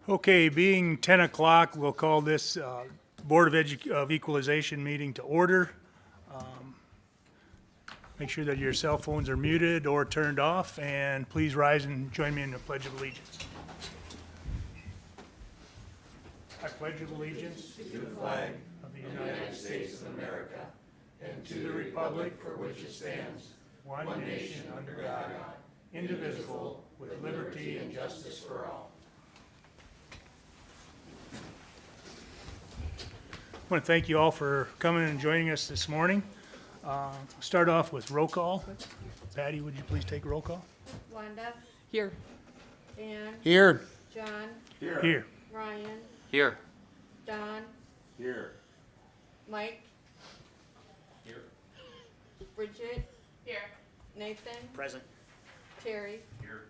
Okay, being 10 o'clock, we'll call this Board of Equalization meeting to order. Make sure that your cell phones are muted or turned off, and please rise and join me in the Pledge of Allegiance. I pledge allegiance to the flag of the United States of America and to the republic for which it stands, one nation under God, indivisible, with liberty and justice for all. I want to thank you all for coming and joining us this morning. Start off with roll call. Patty, would you please take roll call? Wanda, Here. Dan, Here. John, Here. Ryan, Here. Don, Here. Mike, Here. Bridget. Here. Nathan, Present. Terry. Here.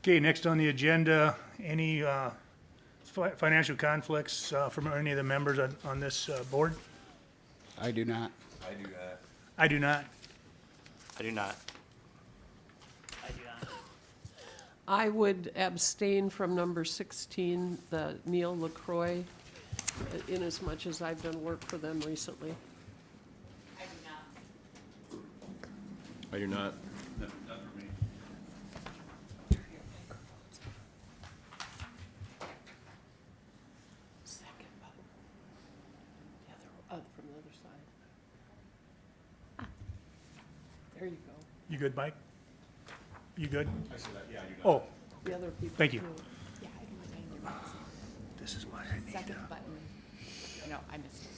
Okay, next on the agenda, any financial conflicts from any of the members on this board? I do not. I do not. I do not. I do not. I would abstain from number 16, the Neil LaCroix, in as much as I've done work for them recently. I do not. Not for me. Second button. The other, from the other side. There you go. You good, Mike? You good? I said that, yeah, I do not. Oh, The other people. Thank you. too. Yeah, I can find your box. this is what I need. Second button. No, I missed it.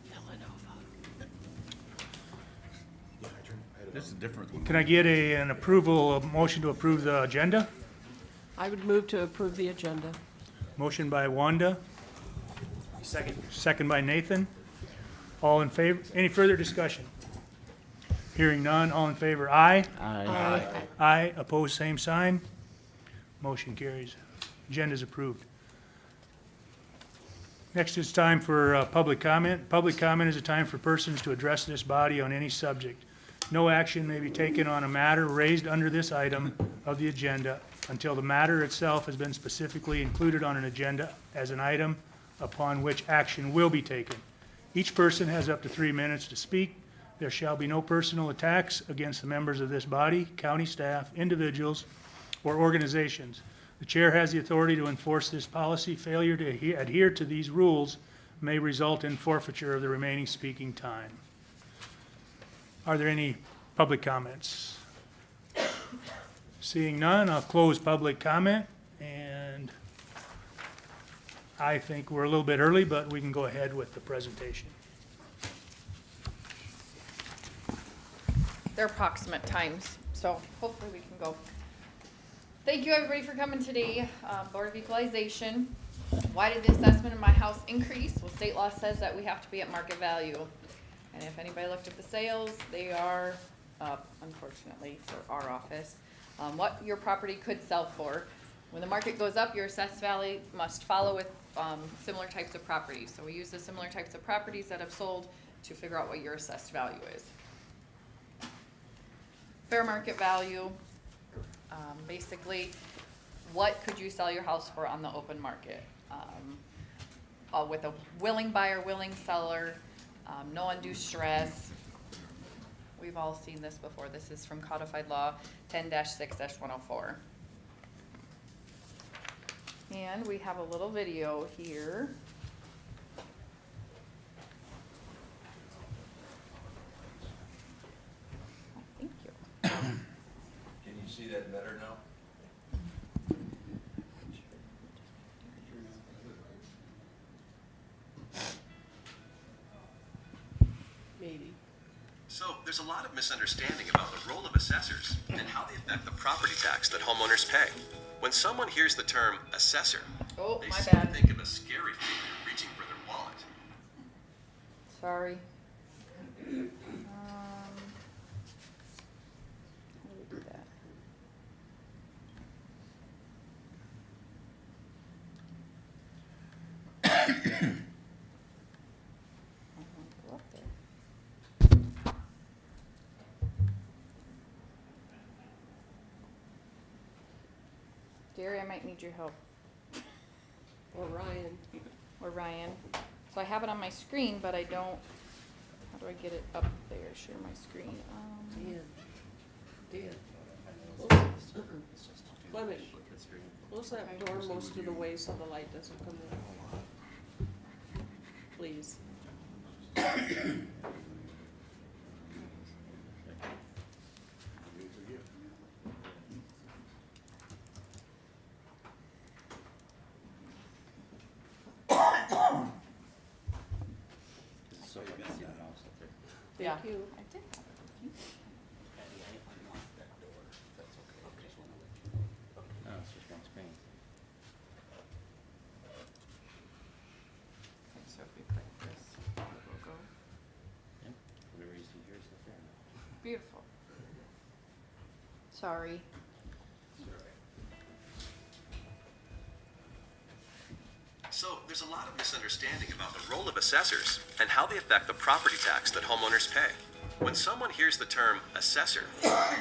Villanova. Yeah, this is a different one. Can I get an approval, a motion to approve the agenda? I would move to approve the agenda. Motion by Wanda. Second. Second by Nathan. All in favor, any further discussion? Hearing none, all in favor, aye. Aye. Aye, opposed, same sign. Motion carries. Agenda's approved. Next is time for public comment. Public comment is a time for persons to address this body on any subject. No action may be taken on a matter raised under this item of the agenda until the matter itself has been specifically included on an agenda as an item upon which action will be taken. Each person has up to 3 minutes to speak. There shall be no personal attacks against the members of this body, county staff, individuals, or organizations. The chair has the authority to enforce this policy. Failure to adhere to these rules may result in forfeiture of the remaining speaking time. Are there any public comments? Seeing none, I'll close public comment, and I think we're a little bit early, but we can go ahead with the presentation. They're approximate times, so hopefully we can go. Thank you, everybody, for coming today. Board of Equalization. Why did the assessment of my house increase? Well, state law says that we have to be at market value. And if anybody looked at the sales, they are up, unfortunately, for our office. What your property could sell for. When the market goes up, your assessed value must follow with similar types of properties. So we use the similar types of properties that have sold to figure out what your assessed value is. Fair market value, basically, what could you sell your house for on the open market? With a willing buyer, willing seller, no undue stress. We've all seen this before. This is from Codified Law 10-6-104. And we have a little video here. Thank you. Can you see that better now? Maybe. So there's a lot of misunderstanding about the role of assessors and how they affect the property tax that homeowners pay. When someone hears the term assessor, Oh, they my seem to bad. think of a scary figure reaching for their wallet. Sorry. How do we do that? Gary, I might need your help, Or Ryan. or Ryan. So I have it on my screen, but I don't, how do I get it up there, share my screen? Dan. Flemish, close that door most of the way so the light doesn't come in. Please. Yeah. Thank you. I did have it. Okay, so if we click this, it will go. Beautiful. Sorry. So, there's a lot of misunderstanding about the role of assessors and how they affect the property tax that homeowners pay. When someone hears the term assessor,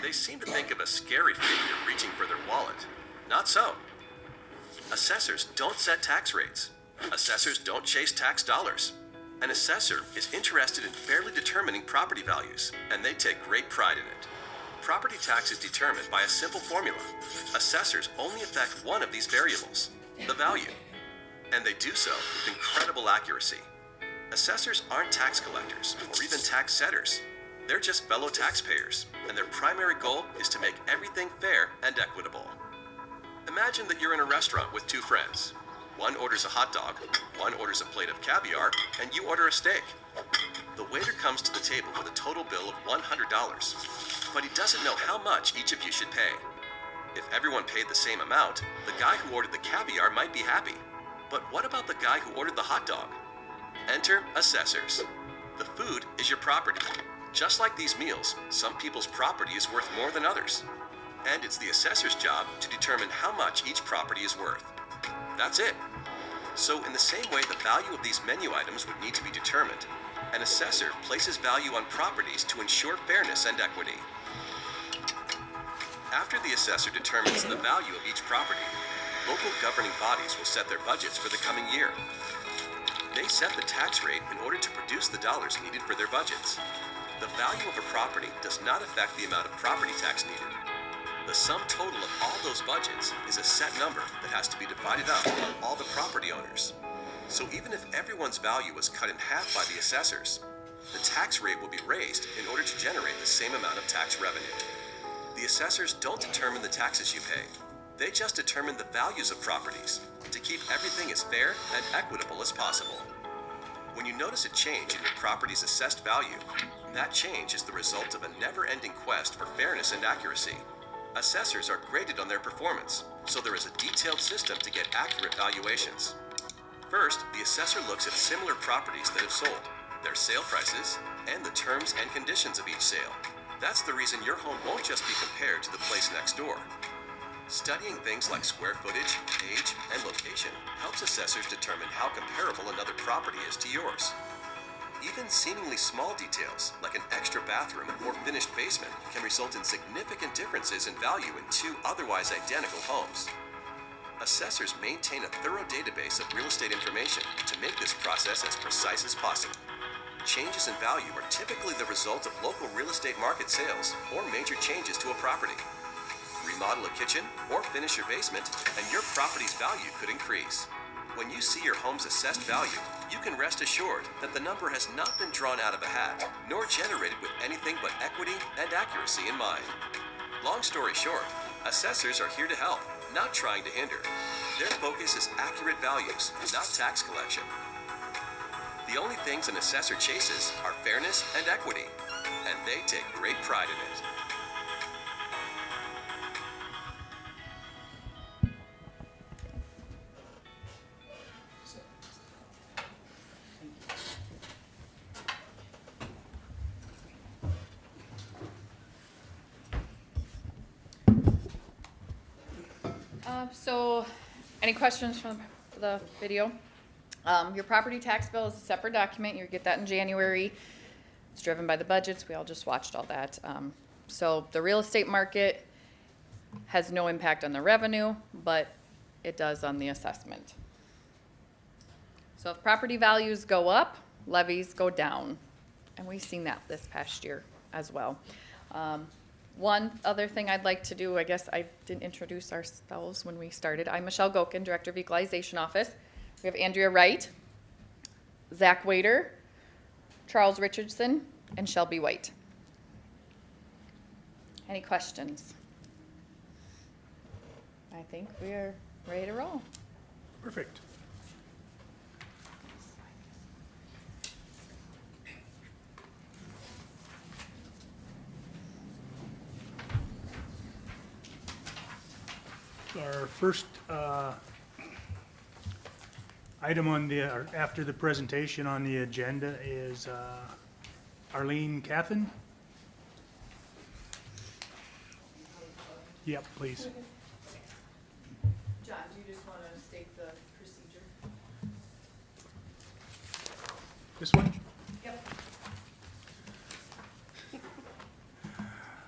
they seem to think of a scary figure reaching for their wallet. Not so. Assessors don't set tax rates. Assessors don't chase tax dollars. An assessor is interested in fairly determining property values, and they take great pride in it. Property tax is determined by a simple formula. Assessors only affect one of these variables, the value. And they do so with incredible accuracy. Assessors aren't tax collectors or even tax setters. They're just fellow taxpayers, and their primary goal is to make everything fair and equitable. Imagine that you're in a restaurant with two friends. One orders a hot dog, one orders a plate of caviar, and you order a steak. The waiter comes to the table with a total bill of $100, but he doesn't know how much each of you should pay. If everyone paid the same amount, the guy who ordered the caviar might be happy. But what about the guy who ordered the hot dog? Enter assessors. The food is your property. Just like these meals, some people's property is worth more than others. And it's the assessor's job to determine how much each property is worth. That's it. So in the same way the value of these menu items would need to be determined, an assessor places value on properties to ensure fairness and equity. After the assessor determines the value of each property, local governing bodies will set their budgets for the coming year. They set the tax rate in order to produce the dollars needed for their budgets. The value of a property does not affect the amount of property tax needed. The sum total of all those budgets is a set number that has to be divided up among all the property owners. So even if everyone's value was cut in half by the assessors, the tax rate will be raised in order to generate the same amount of tax revenue. The assessors don't determine the taxes you pay. They just determine the values of properties to keep everything as fair and equitable as possible. When you notice a change in your property's assessed value, that change is the result of a never-ending quest for fairness and accuracy. Assessors are graded on their performance, so there is a detailed system to get accurate valuations. First, the assessor looks at similar properties that have sold, their sale prices, and the terms and conditions of each sale. That's the reason your home won't just be compared to the place next door. Studying things like square footage, age, and location helps assessors determine how comparable another property is to yours. Even seemingly small details, like an extra bathroom or finished basement, can result in significant differences in value in two otherwise identical homes. Assessors maintain a thorough database of real estate information to make this process as precise as possible. Changes in value are typically the result of local real estate market sales or major changes to a property. Remodel a kitchen or finish your basement, and your property's value could increase. When you see your home's assessed value, you can rest assured that the number has not been drawn out of a hat, nor generated with anything but equity and accuracy in mind. Long story short, assessors are here to help, not trying to hinder. Their focus is accurate values, not tax collection. The only things an assessor chases are fairness and equity, and they take great pride in it. So, any questions from the video? Your property tax bill is a separate document. You get that in January. It's driven by the budgets. We all just watched all that. So the real estate market has no impact on the revenue, but it does on the assessment. So if property values go up, levies go down. And we've seen that this past year as well. One other thing I'd like to do, I guess I didn't introduce ourselves when we started. I'm Michelle Gokin, Director of Equalization Office. We have Andrea Wright, Zach Waiter, Charles Richardson, and Shelby White. Any questions? I think we are ready to roll. Perfect. Our first item on the, or after the presentation on the agenda is Arlene Cathan. Yep, please. John, do you just want to state the procedure? This one? Yep.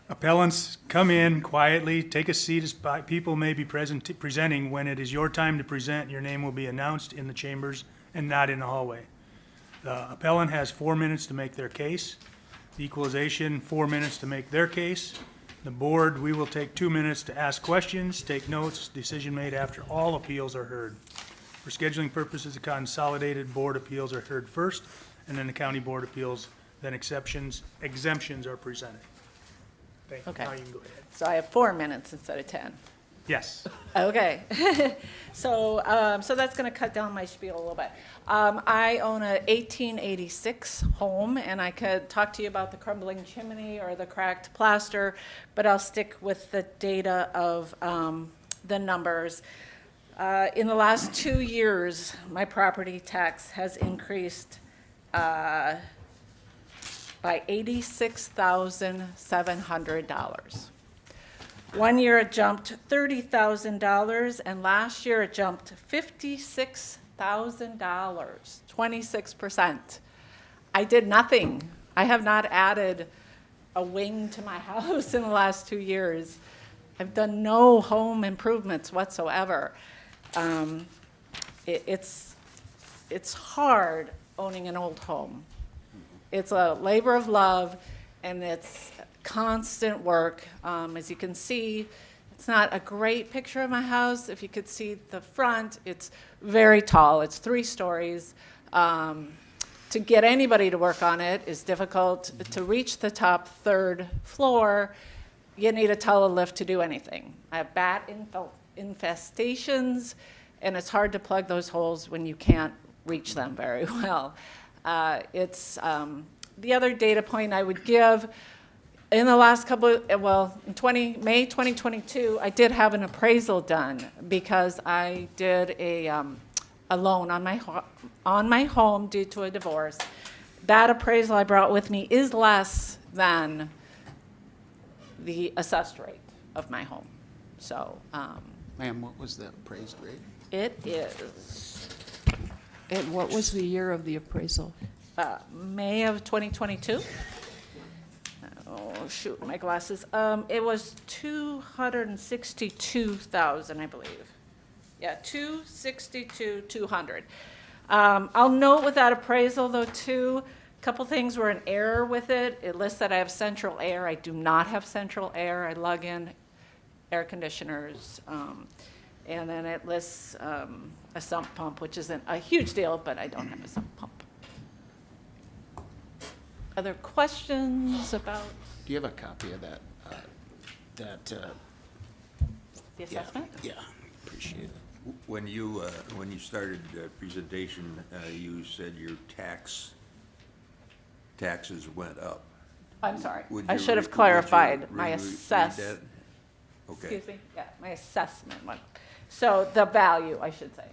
Appellants, come in quietly, take a seat as people may be presenting. When it is your time to present, your name will be announced in the chambers and not in the hallway. The appellant has 4 minutes to make their case. The equalization, 4 minutes to make their case. The board, we will take 2 minutes to ask questions, take notes, decision made after all appeals are heard. For scheduling purposes, the Consolidated Board appeals are heard first, and then the County Board appeals, then exemptions are presented. Thank you. Okay. Now you can go ahead. So I have 4 minutes instead of 10. Yes. Okay. So that's going to cut down my spiel a little bit. I own a 1886 home, and I could talk to you about the crumbling chimney or the cracked plaster, but I'll stick with the data of the numbers. In the last 2 years, my property tax has increased by $86,700. 1 year it jumped $30,000, and last year it jumped $56,000, 26%. I did nothing. I have not added a wing to my house in the last 2 years. I've done no home improvements whatsoever. It's hard owning an old home. It's a labor of love, and it's constant work. As you can see, it's not a great picture of my house. If you could see the front, it's very tall. It's 3 stories. To get anybody to work on it is difficult. To reach the top 3rd floor, you need a telelift to do anything. I have bat infestations, and it's hard to plug those holes when you can't reach them very well. The other data point I would give, in the last couple, in May 2022, I did have an appraisal done because I did a loan on my home due to a divorce. That appraisal I brought with me is less than the assessed rate of my home. So Ma'am, what was the appraised rate? it is And what was the year of the appraisal? May of 2022. Oh, shoot, my glasses. It was 262,000, I believe. Yeah, 262,200. I'll note with that appraisal, though, too, a couple things were in error with it. It lists that I have central air. I do not have central air. I lug in air conditioners. And then it lists a sump pump, which isn't a huge deal, but I don't have a sump pump. Other questions about Do you have a copy of that? the Yeah, assessment? yeah, appreciate it. When you started the presentation, you said your taxes went up. I'm sorry. Would I you should have would you clarified. My read assess, that? Okay. excuse me, yeah, my assessment went. So the value, I should say.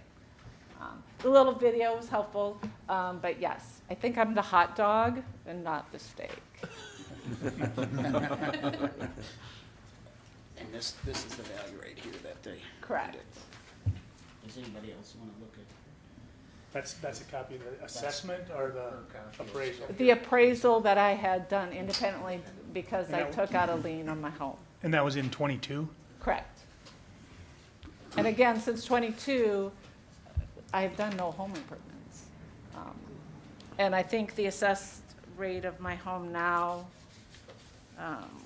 The little video was helpful, but yes, I think I'm the hot dog and not the steak. And this is the value right here that they. Correct. Does anybody else want to look at? That's a copy of the assessment or the appraisal? The appraisal that I had done independently because I And that- took out a lien on my home. And that was in '22? Correct. And again, since '22, I've done no home improvements. And I think the assessed rate of my home now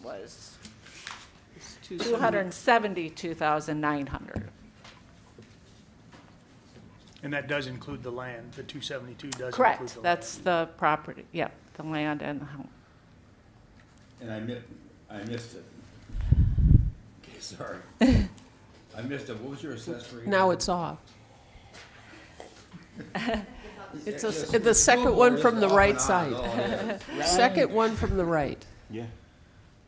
was It's 270. $272,900. And that does include the land, the 272 does include the land. Correct, that's the property, yep, the land and the home. And I missed it. Okay, sorry. I missed it. What was your assessed rate? Now it's off. It's the second one from the right side. Second one from the right. Yeah.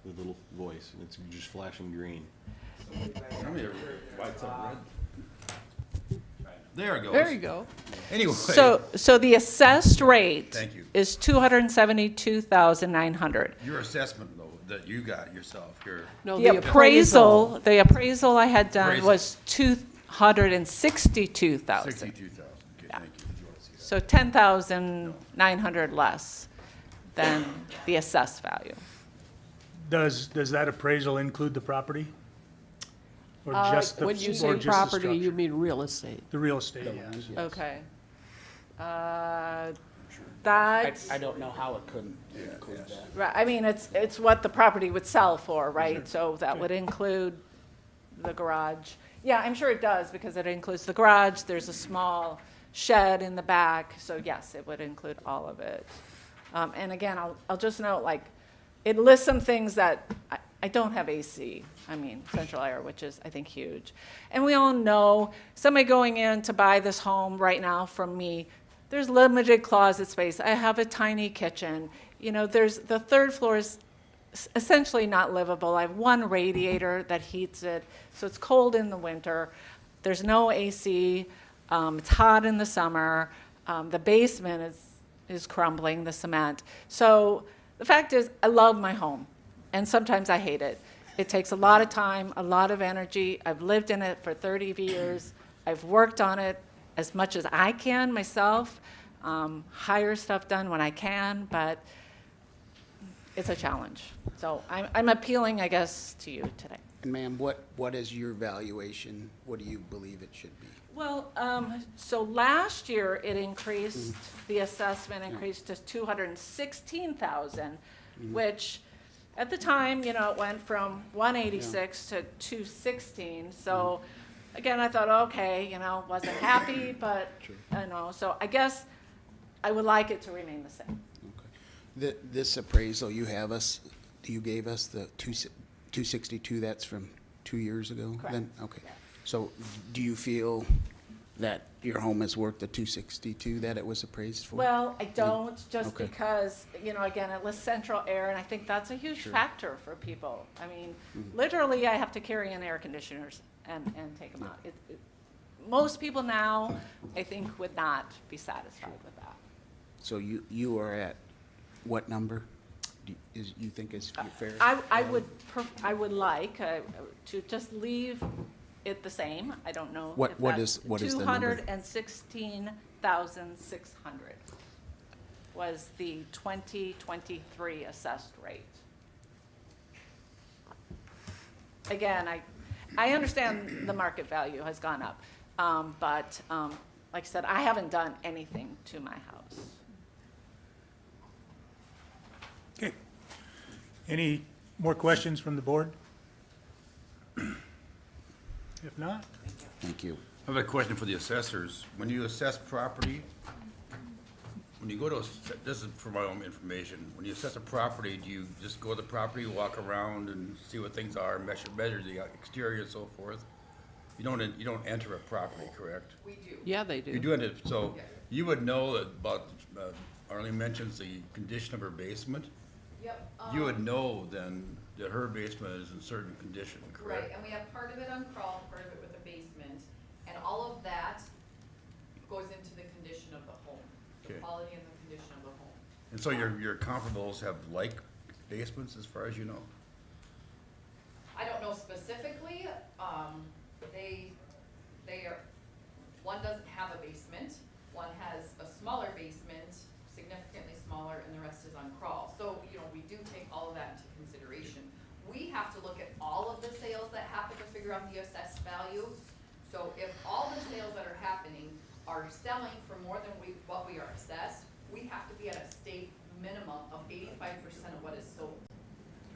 The little voice, and it's just flashing green. Tell me, why it's on red? There it goes. There you go. Anyway. So the assessed rate Thank you. is $272,900. Your assessment though, that you got yourself, No, The appraisal I had done Appraisal. was $262,000. 62,000. Okay, thank you. So 10,900 less than the assessed value. Does that appraisal include the property? Or just the, When you or say just the property, you structure? mean real estate. The real estate, yes. Okay. I That's, don't know how it couldn't include that. right, I mean, it's what the property would sell for, right? So that would include the garage. Yeah, I'm sure it does, because it includes the garage, there's a small shed in the back, so yes, it would include all of it. And again, I'll just note, like, it lists some things that, I don't have AC, central air, which is, I think, huge. And we all know, somebody going in to buy this home right now from me, there's limited closet space. I have a tiny kitchen. The third floor is essentially not livable. I have one radiator that heats it, so it's cold in the winter. There's no AC. It's hot in the summer. The basement is crumbling, the cement. So the fact is, I love my home, and sometimes I hate it. It takes a lot of time, a lot of energy. I've lived in it for 30 years. I've worked on it as much as I can myself, hire stuff done when I can, but it's a challenge. So I'm appealing, I guess, to you today. And ma'am, what is your valuation? What do you believe it should be? Well, so last year it increased, the assessment increased to 216,000, which at the time, it went from 186 to 216. So again, I thought, okay, wasn't happy, but so I guess I would like it to remain the same. Okay. This appraisal you gave us the 262, that's from 2 years ago? Correct. Then? Okay. So do you feel that your home is worth the 262 that it was appraised for? Well, I don't, just Okay. because, again, it lists central air, and I think that's a huge factor for people. Literally, I have to carry in air conditioners and take them out. Most people now, I think, would not be satisfied with that. So you are at what number? You think is fair? I would like to just leave it the same. I don't know. What if that's is the number? 216,600 was the 2023 assessed rate. Again, I understand the market value has gone up, but like I said, I haven't done anything to my house. Okay. Any more questions from the board? If not, Thank you. I have a question for the assessors. When you assess property, when you go to, this is for my own information, when you assess a property, do you just go to the property, walk around and see what things are, measure the exterior and so forth? You don't enter a property, correct? Yeah, they do. You do enter, so you would know that about, Arlene mentions the condition of her basement. Yep. You would know then that her basement is in certain condition, correct? Right, and we have part of it on crawl, part of it with the basement, and all of that goes into the condition of the home, the Okay. quality and the condition of the home. And so your comparables have like basements as far as you know? I don't know specifically, they are, one doesn't have a basement, one has a smaller basement, significantly smaller, and the rest is on crawl. So, we do take all of that into consideration. We have to look at all of the sales that happen to figure out the assessed value. So So if all the sales that are happening are selling for more than what we are assessed, we have to be at a state minimum of 85% of what is sold.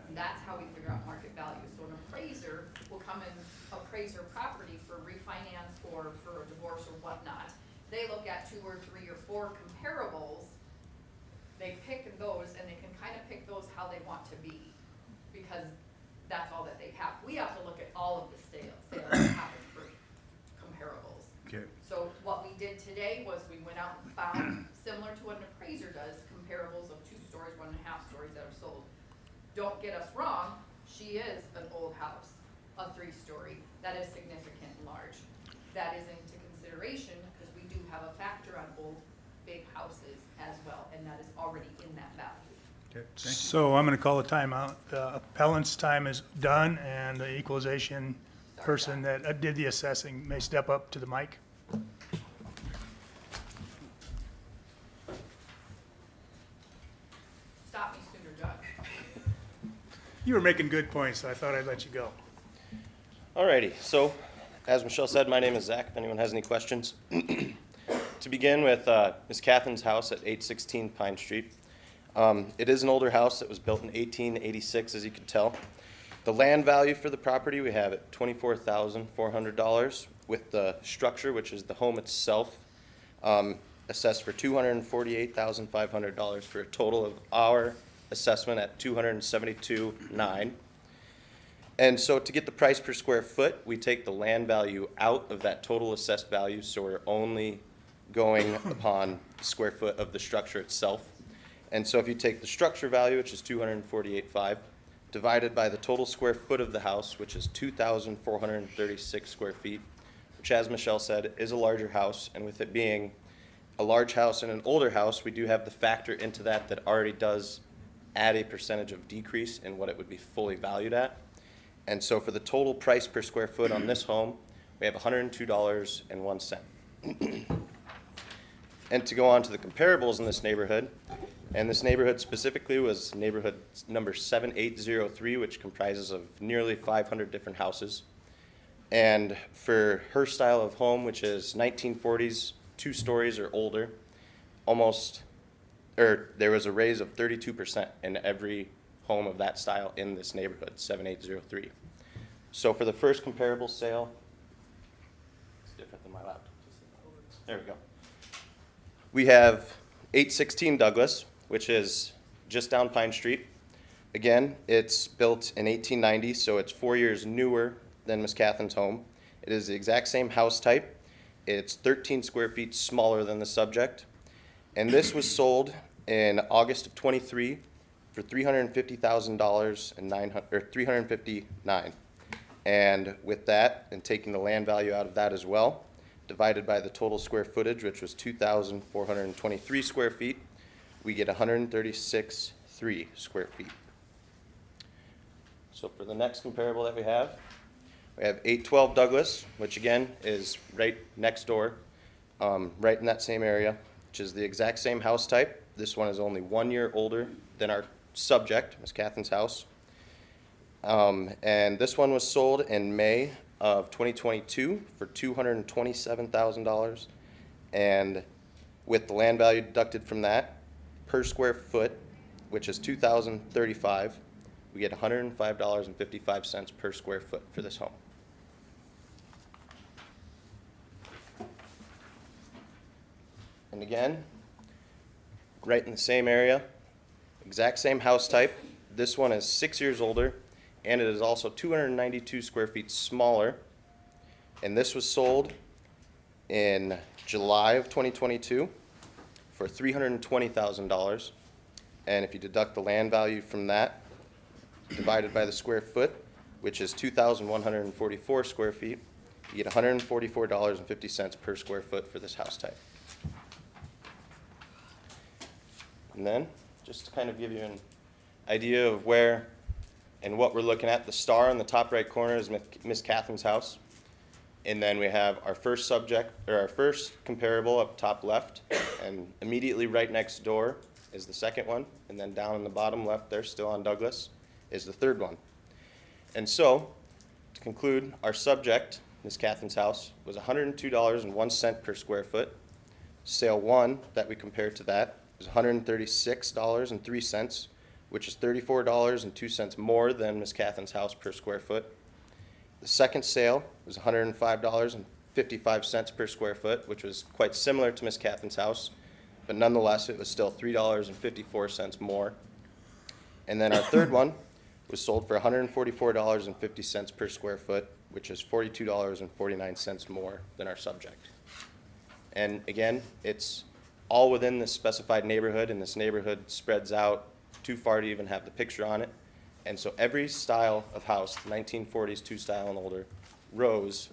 And that's how we figure out market value. So an appraiser will come and appraise your property for refinance or for a divorce or whatnot. They look at 2 or 3 or 4 comparables. They pick those and they can kind of pick those how they want to be, because that's all that they have. We have to look at all of the sales that happen for comparables. Okay. So what we did today was we went out and found, similar to what an appraiser does, comparables of 2 stories, 1.5 stories that are sold. Don't get us wrong, she is an old house, a 3-story, that is significant and large. That is into consideration, because we do have a factor on old, big houses as well, and that is already in that value. Okay, thank you. So I'm gonna call a timeout. The appellant's time is done, and the equalization person that did the assessing may step up to the mic. Stop me sooner, Doug. You were making good points, so I thought I'd let you go. Alrighty, so as Michelle said, my name is Zach, if anyone has any questions. To begin with, Ms. Catherine's house at 816 Pine Street. It is an older house that was built in 1886, as you can tell. The land value for the property we have at $24,400, with the structure, which is the home itself, assessed for $248,500 for a total of our assessment at $272,900. And so to get the price per square foot, we take the land value out of that total assessed value, so we're only going upon square foot of the structure itself. And so if you take the structure value, which is $248,500, divided by the total square foot of the house, which is 2,436 square feet, which, as Michelle said, is a larger house, and with it being a large house and an older house, we do have the factor into that that already does add a percentage of decrease in what it would be fully valued at. And so for the total price per square foot on this home, we have $102.01. And to go on to the comparables in this neighborhood, and this neighborhood specifically was neighborhood number 7803, which comprises of nearly 500 different houses. And for her style of home, which is 1940s, 2 stories or older, there was a raise of 32% in every home of that style in this neighborhood, 7803. So for the first comparable sale, it's different than my laptop. There we go. We have 816 Douglas, which is just down Pine Street. Again, it's built in 1890, so it's 4 years newer than Miss Catherine's home. It is the exact same house type. It's 13 square feet smaller than the subject. And this was sold in August of 23 for $350,000 and $359,000. And with that, and taking the land value out of that as well, divided by the total square footage, which was 2,423 square feet, we get 136.3 square feet. So for the next comparable that we have 812 Douglas, which again is right next door, right in that same area, which is the exact same house type. This one is only 1 year older than our subject, Miss Catherine's house. And this one was sold in May of 2022 for $227,000. And with the land value deducted from that, per square foot, which is $2,035, we get $105.55 per square foot for this home. And again, right in the same area, exact same house type. This one is 6 years older, and it is also 292 square feet smaller. And this was sold in July of 2022 for $320,000. And if you deduct the land value from that, divided by the square foot, which is 2,144 square feet, you get $144.50 per square foot for this house type. And then, just to kind of give you an idea of where and what we're looking at, the star in the top right corner is Miss Catherine's house. And then we have our first subject, or our first comparable up top left, and immediately right next door is the second one, and then down in the bottom left there, still on Douglas, is the third one. And so, to conclude, our subject Ms. Catherine's house, was $102.01 per square foot. Sale 1, that we compared to that, is $136.03, which is $34.02 more than Ms. Catherine's house per square foot. The second sale was $105.55 per square foot, which was quite similar to Ms. Catherine's house, but nonetheless, it was still $3.54 more. And then our third one was sold for $144.50 per square foot, which is $42.49 more than our subject. And again, it's all within this specified neighborhood, and this neighborhood spreads out too far to even have the picture on it. And so every style of house, 1940s, two-style and older, rose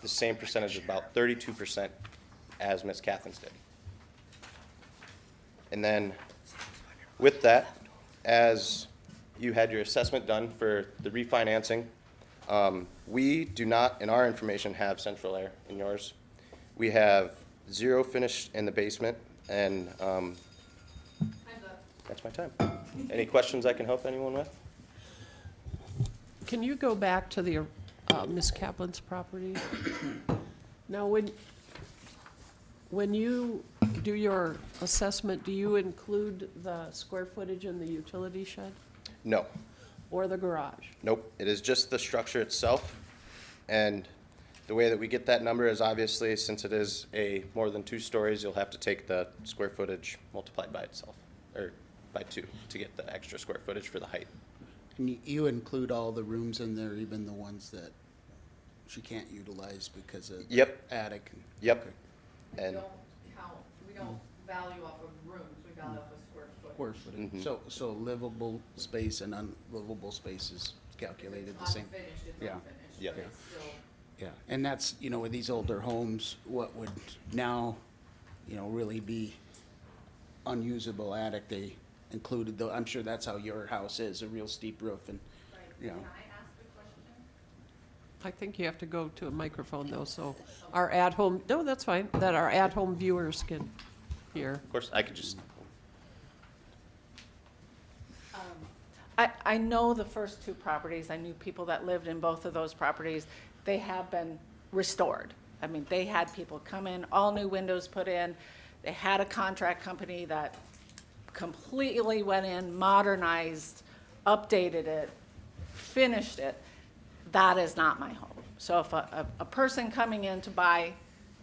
the same percentage, about 32%, as Miss Catherine's did. And then with that, as you had your assessment done for the refinancing, we do not, in our information, have central air. In yours, we have 0 finish in the basement, and that's my time. Any questions I can help anyone with? Can you go back to the Miss Kaplan's property? Now, when you do your assessment, do you include the square footage in the utility shed No. or the garage? Nope, it is just the structure itself, and the way that we get that number is obviously, since it is more than 2 stories, you'll have to take the square footage multiplied by itself, or by 2, to get the extra square footage for the height. And you include all the rooms in there, even the ones that she can't utilize because of Yep. attic? Yep. We And don't count, we don't value off of rooms, we value off of square foot. Square footage. Mhm. So livable space and unlivable space is calculated the same? Unfinished, it's Yeah. unfinished, Yeah. but it's still. Yeah, and that's, with these older homes, what would now, really be unusable attic, they included, though, I'm sure that's how your house is, a real steep roof and, I think you have to go to a microphone though, so our at-home, no, that's fine, that our at-home viewers can hear. of course, I could just, I know the first 2 properties, I knew people that lived in both of those properties, they have been restored. I mean, they had people come in, all new windows put in, they had a contract company that completely went in, modernized, updated it, finished it. That is not my home. So if a person coming in to buy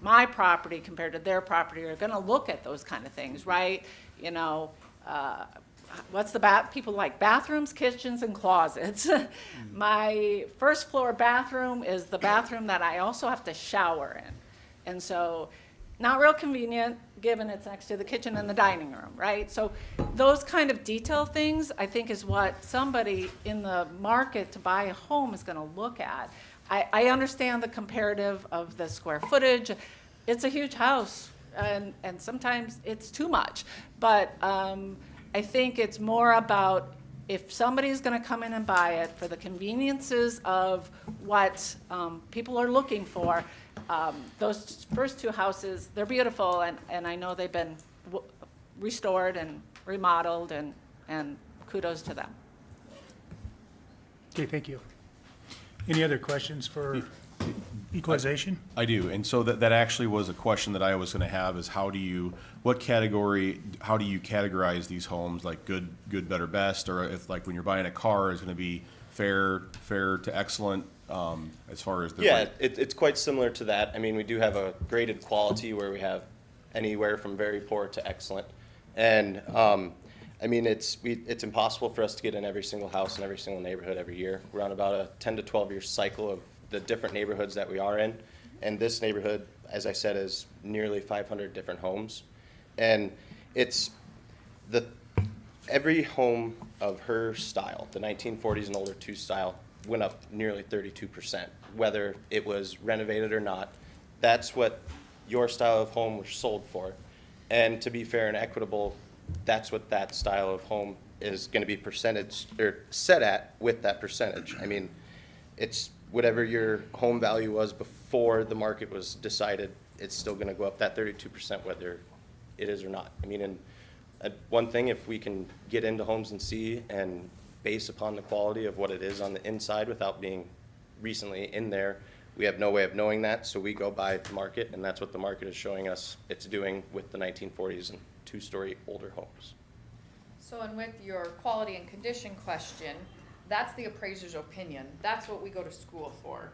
my property compared to their property are gonna look at those kind of things, right? What's people like bathrooms, kitchens, and closets. My first floor bathroom is the bathroom that I also have to shower in. And so, not real convenient, given it's next to the kitchen and the dining room, right? So those kind of detail things, I think, is what somebody in the market to buy a home is gonna look at. I understand the comparative of the square footage. It's a huge house, and sometimes it's too much. But I think it's more about if somebody's gonna come in and buy it for the conveniences of what people are looking for, those first 2 houses, they're beautiful, and I know they've been restored and remodeled, and kudos to them. Okay, thank you. Any other questions for equalization? I do, and so that actually was a question that I was gonna have, is how do you categorize these homes, like good, better, best, or if, like, when you're buying a car, is gonna be fair to excellent, as far as the yeah, rate? it's quite similar to that. I mean, we do have a graded quality where we have anywhere from very poor to excellent. And, I mean, it's impossible for us to get in every single house in every single neighborhood every year. We're on about a 10 to 12-year cycle of the different neighborhoods that we are in. And this neighborhood, as I said, is nearly 500 different homes. And it's every home of her style, the 1940s and older 2 style, went up nearly 32%, whether it was renovated or not. That's what your style of home was sold for. And to be fair and equitable, that's what that style of home is going to be percentage or set at with that percentage. I mean, it's whatever your home value was before the market was decided, it's still going to go up that 32% whether it is or not. I mean, and one thing, if we can get into homes and see and base upon the quality of what it is on the inside without being recently in there, We have no way of knowing that, so we go by the market, and that's what the market is showing us it's doing with the 1940s and two-story older homes. So, and with your quality and condition question, that's the appraiser's opinion. That's what we go to school for.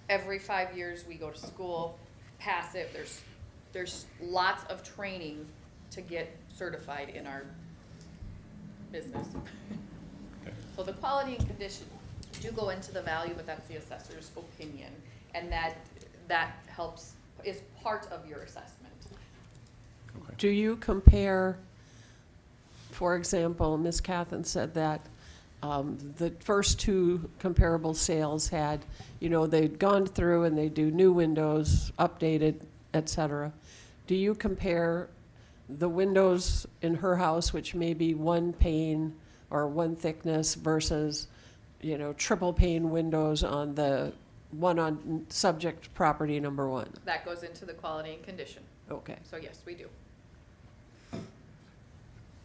Every 5 years, we go to school, pass it. There's lots of training to get certified in our business. So the quality and condition do go into the value, but that's the assessor's opinion. And that helps, is part of your assessment. Do you compare, for example, Ms. Cathan said that the first two comparable sales had, they'd gone through and they do new windows, updated, et cetera. Do you compare the windows in her house, which may be one pane or one thickness, versus, triple pane windows on the one on subject property number 1? That goes into the quality and condition. Okay. So yes, we do.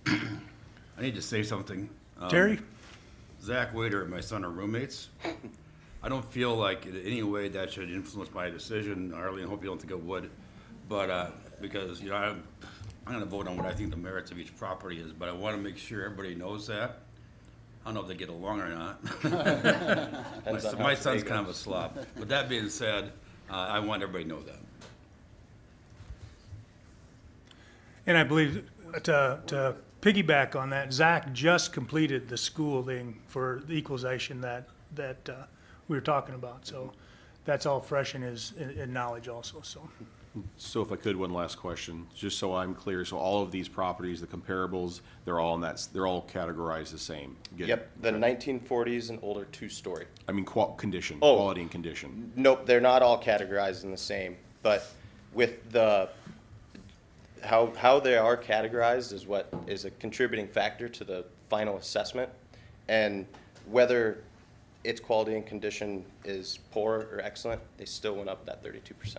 I need to say something. Terry? Zach Wader and my son are roommates. I don't feel like in any way that should influence my decision, Arlene, I hope you don't think it would. But, because, I'm gonna vote on what I think the merits of each property is, but I wanna make sure everybody knows that. I don't know if they get along or not. Depends on how My big son's it kind of a is. slob. But that being said, I want everybody to know that. And I believe to piggyback on that, Zach just completed the schooling for the equalization that we were talking about. So that's all fresh in his in knowledge also, so. So if I could, one last question, just so I'm clear. So all of these properties, the comparables, they're all they're all categorized the same? Yep, the 1940s and older two-story. I mean, condition, Oh. quality and condition. Nope, they're not all categorized in the same, but with the, how they are categorized is what is a contributing factor to the final assessment. And whether its quality and condition is poor or excellent, they still went up that 32%.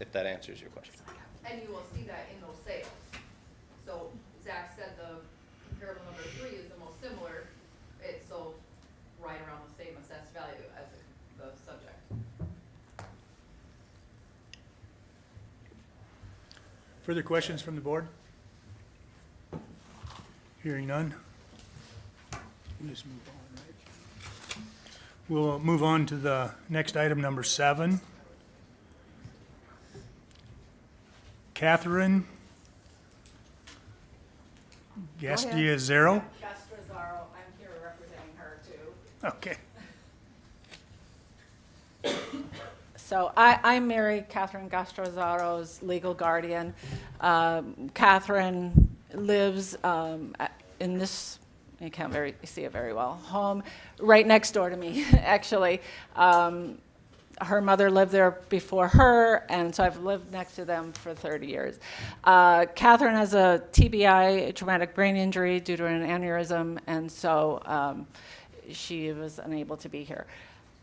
If that answers your question. And you will see that in those sales. So Zach said the comparable number 3 is the most similar. It's so right around the same assessed value as the subject. Further questions from the board? Hearing none? We'll just move on, right? We'll move on to the next item, number 7. Catherine Gastiazaro? Gastrazzaro, I'm here representing her too. Okay. So I'm Mary Catherine Gastrazzaro's legal guardian. Catherine lives in this, you can't see it very well, home right next door to me, actually. Her mother lived there before her, and so I've lived next to them for 30 years. Catherine has a TBI, a traumatic brain injury, due to an aneurysm, and so she was unable to be here.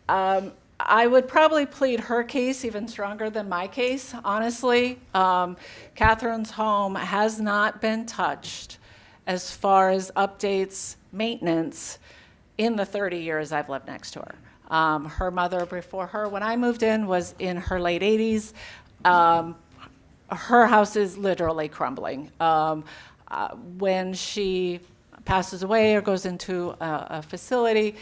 I would probably plead her case even stronger than my case, honestly. Catherine's home has not been touched as far as updates, maintenance, in the 30 years I've lived next to her. Her mother before her, when I moved in, was in her late 80s. Her house is literally crumbling. When she passes away or goes into a facility,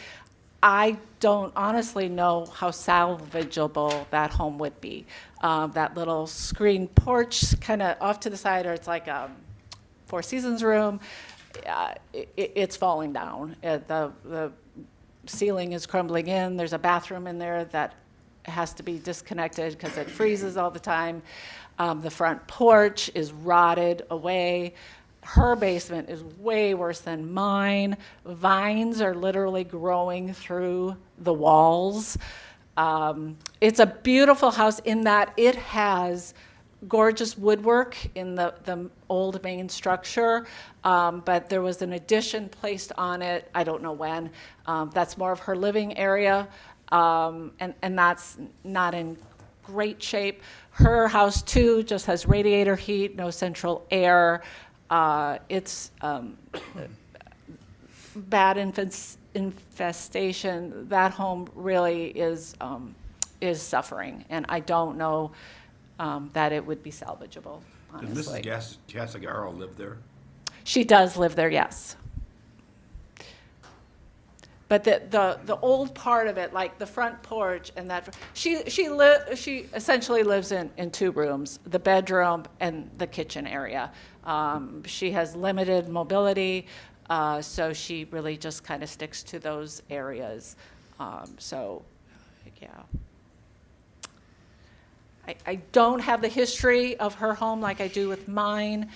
I don't honestly know how salvageable that home would be. That little screen porch kind of off to the side, or it's like a Four Seasons room, it's falling down. The ceiling is crumbling in. There's a bathroom in there that has to be disconnected because it freezes all the time. The front porch is rotted away. Her basement is way worse than mine. Vines are literally growing through the walls. It's a beautiful house in that it has gorgeous woodwork in the old main structure, but there was an addition placed on it, I don't know when. That's more of her living area, and that's not in great shape. Her house too just has radiator heat, no central air. It's bad infestation, that home really is suffering, and I don't know that it would be salvageable, Does honestly. Mrs. Casagaro live there? She does live there, yes. But the old part of it, like the front porch and that, she essentially lives in 2 rooms, the bedroom and the kitchen area. She has limited mobility, so she really just kind of sticks to those areas. So, yeah. I don't have the history of her home like I do with mine,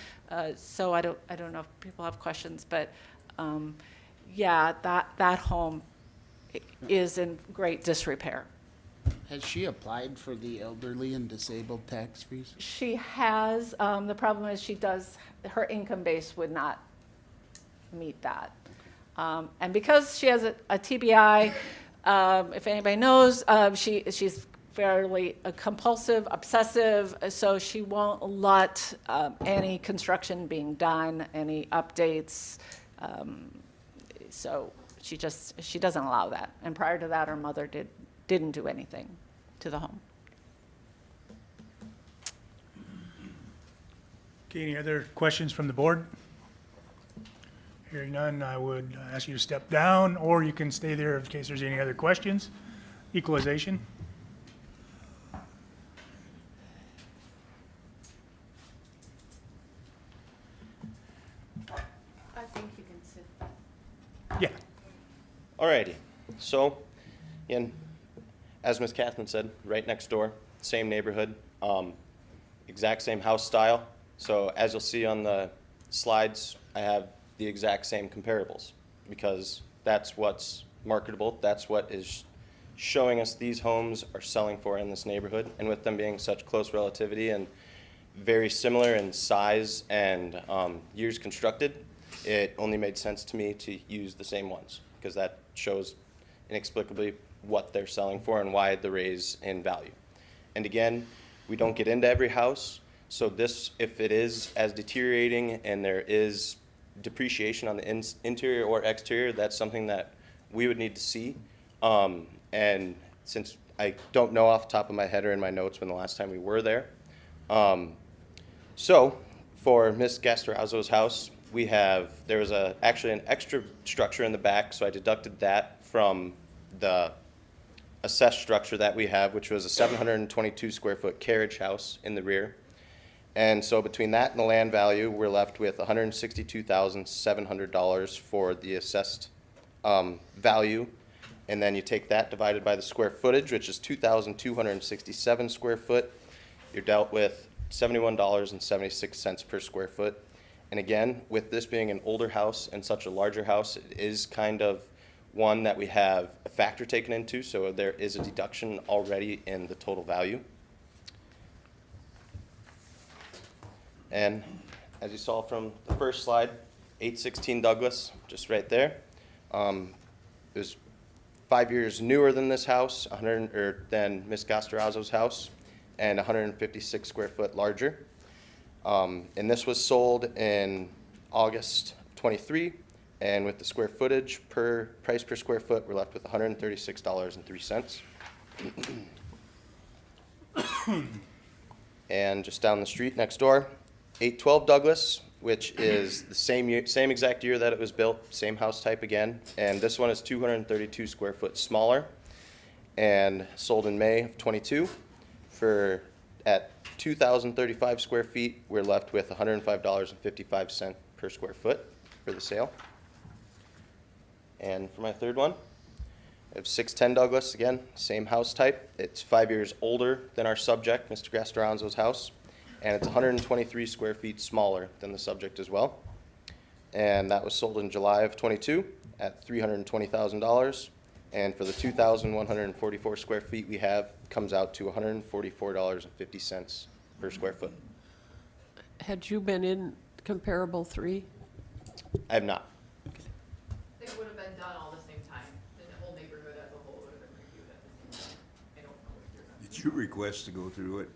so I don't know if people have questions, but yeah, that home is in great disrepair. Has she applied for the elderly and disabled tax freeze? She has, the problem is her income base would not meet that. And because she has a TBI, if anybody knows, she's fairly compulsive, obsessive, so she won't let any construction being done, any updates. So she doesn't allow that. And prior to that, her mother didn't do anything to the home. Okay, any other questions from the board? Hearing none, I would ask you to step down, or you can stay there in case there's any other questions. Equalization. I think you can sit. Yeah. Alrighty, so, again, as Ms. Catherine said, right next door, same neighborhood, exact same house style. So as you'll see on the slides, I have the exact same comparables, because that's what's marketable, that's what is showing us these homes are selling for in this neighborhood, and with them being such close relativity and very similar in size and years constructed, it only made sense to me to use the same ones, because that shows inexplicably what they're selling for and why the raise in value. And again, we don't get into every house, so this, if it is as deteriorating and there is depreciation on the interior or exterior, that's something that we would need to see. And since I don't know off the top of my head or in my notes when the last time we were there. So for Ms. Gasterazzo's house, there was actually an extra structure in the back, so I deducted that from the assessed structure that we have, which was a 722 square foot carriage house in the rear. And so between that and the land value, we're left with $162,700 for the assessed value. And then you take that divided by the square footage, which is 2,267 square foot. You're dealt with $71.76 per square foot. And again, with this being an older house and such a larger house, it is kind of one that we have a factor taken into, so there is a deduction already in the total value. And as you saw from the first slide, 816 Douglas, just right there. It was 5 years newer than this house, than Ms. Gasterazzo's house, and 156 square foot larger. And this was sold in August 23, and with the square footage price per square foot, we're left with $136.03. And just down the street next door, 812 Douglas, which is the same exact year that it was built, same house type again, and this one is 232 square foot smaller, and sold in May of 22 at 2,035 square feet. We're left with $105.55 per square foot for the sale. And for my third one, I have 610 Douglas, again, same house type. It's 5 years older than our subject, Mr. Gasterazzo's house, and it's 123 square feet smaller than the subject as well. And that was sold in July of 22 at $320,000. And for the 2,144 square feet we have, comes out to $144.50 per square foot. Had you been in comparable 3? I have not. They would have been done all the same time, and the whole neighborhood as a whole would have been reviewed at the same time. I don't know if you're. Did you request to go through it?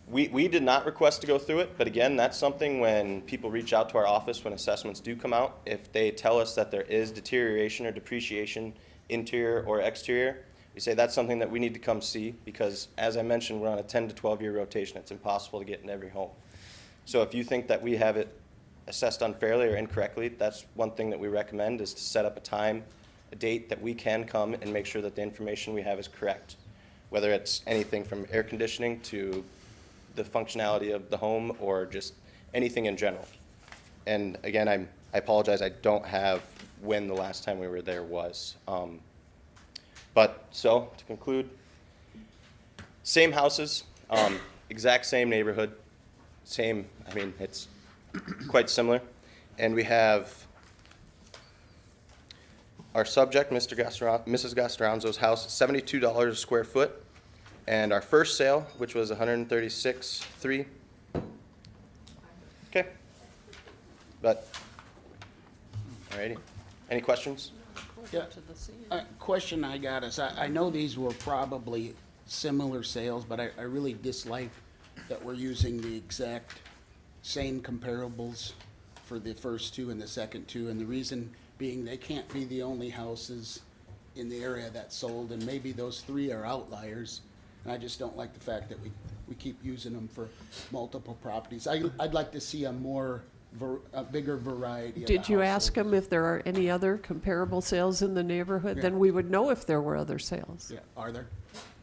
We did not request to go through it, but again, that's something when people reach out to our office when assessments do come out, if they tell us that there is deterioration or depreciation, interior or exterior, we say that's something that we need to come see, because as I mentioned, we're on a 10 to 12-year rotation. It's impossible to get in every home. So if you think that we have it assessed unfairly or incorrectly, that's one thing that we recommend, is to set up a time, a date that we can come and make sure that the information we have is correct. Whether it's anything from air conditioning to the functionality of the home or just anything in general. And again, I apologize, I don't have when the last time we were there was. But so, to conclude, same houses, exact same neighborhood, same, I mean, it's quite similar. And we have our subject, Mrs. Gasteranzo's house, $72 a square foot. And our first sale, which was $136,300. Okay. But, alrighty. Any questions? Yeah. Question I got is, I know these were probably similar sales, but I really dislike that we're using the exact same comparables for the first two and the second two, and the reason being they can't be the only houses in the area that sold, and maybe those three are outliers. And I just don't like the fact that we keep using them for multiple properties. I'd like to see a bigger variety of Did you ask households. them if there are any other comparable sales in the neighborhood? Then Yeah. we would know if there were other sales. Yeah, are there?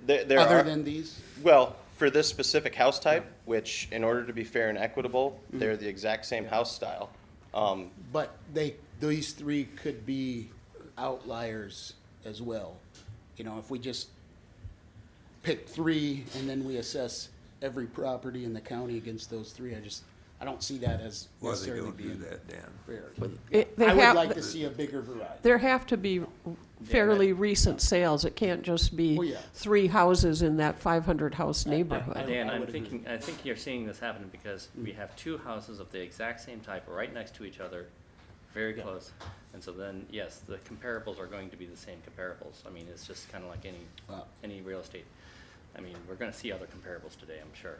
There Other are, than these? well, for this specific house type, which in order to be fair and equitable, they're the exact same house style. But these three could be outliers as well. You know, if we just pick three and then we assess every property in the county against those three, I don't see that as Well, they necessarily don't do being that, Dan. fair. They I would have- like to see a bigger variety. There have to be fairly recent sales. It can't just Oh, be yeah. 3 houses in that 500-house neighborhood. I Dan, would agree. I think you're seeing this happen because we have two houses of the exact same type right next to each other, very Yeah. close. And so then, yes, the comparables are going to be the same comparables. I mean, it's just kind of like Wow. any real estate. I mean, we're gonna see other comparables today, I'm sure.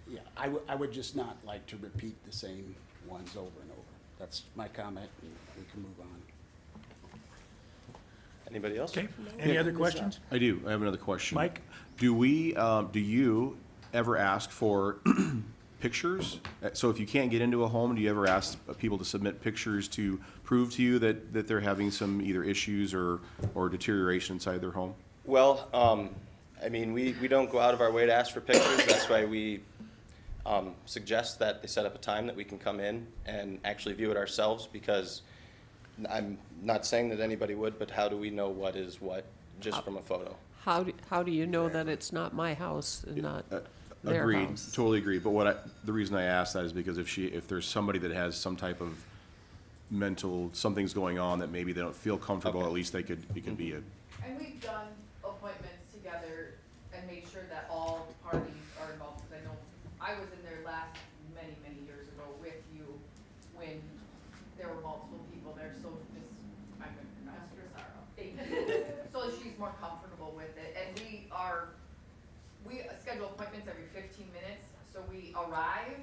Yeah, I would just not like to repeat the same ones over and over. That's my comment, and we can move on. Anybody else? Okay, any other questions? I do. I have another question. Mike? Do you ever ask for pictures? So if you can't get into a home, do you ever ask people to submit pictures to prove to you that they're having some either issues or deterioration inside their home? Well, I mean, we don't go out of our way to ask for pictures. That's why we suggest that they set up a time that we can come in and actually view it ourselves, because I'm not saying that anybody would, but how do we know what is what just from a photo? How do you know that it's not my house and not their Agreed, house? totally agree. But the reason I ask that is because if there's somebody that has some type of something's going on that maybe they don't feel comfortable, Okay. at least it could be a, And we've done appointments together and made sure that all parties are involved, because I know I was in there many, many years ago with you when there were multiple people there, so I'm gonna pronounce her Sarah. So she's more comfortable with it, and we schedule appointments every 15 minutes, so we arrive,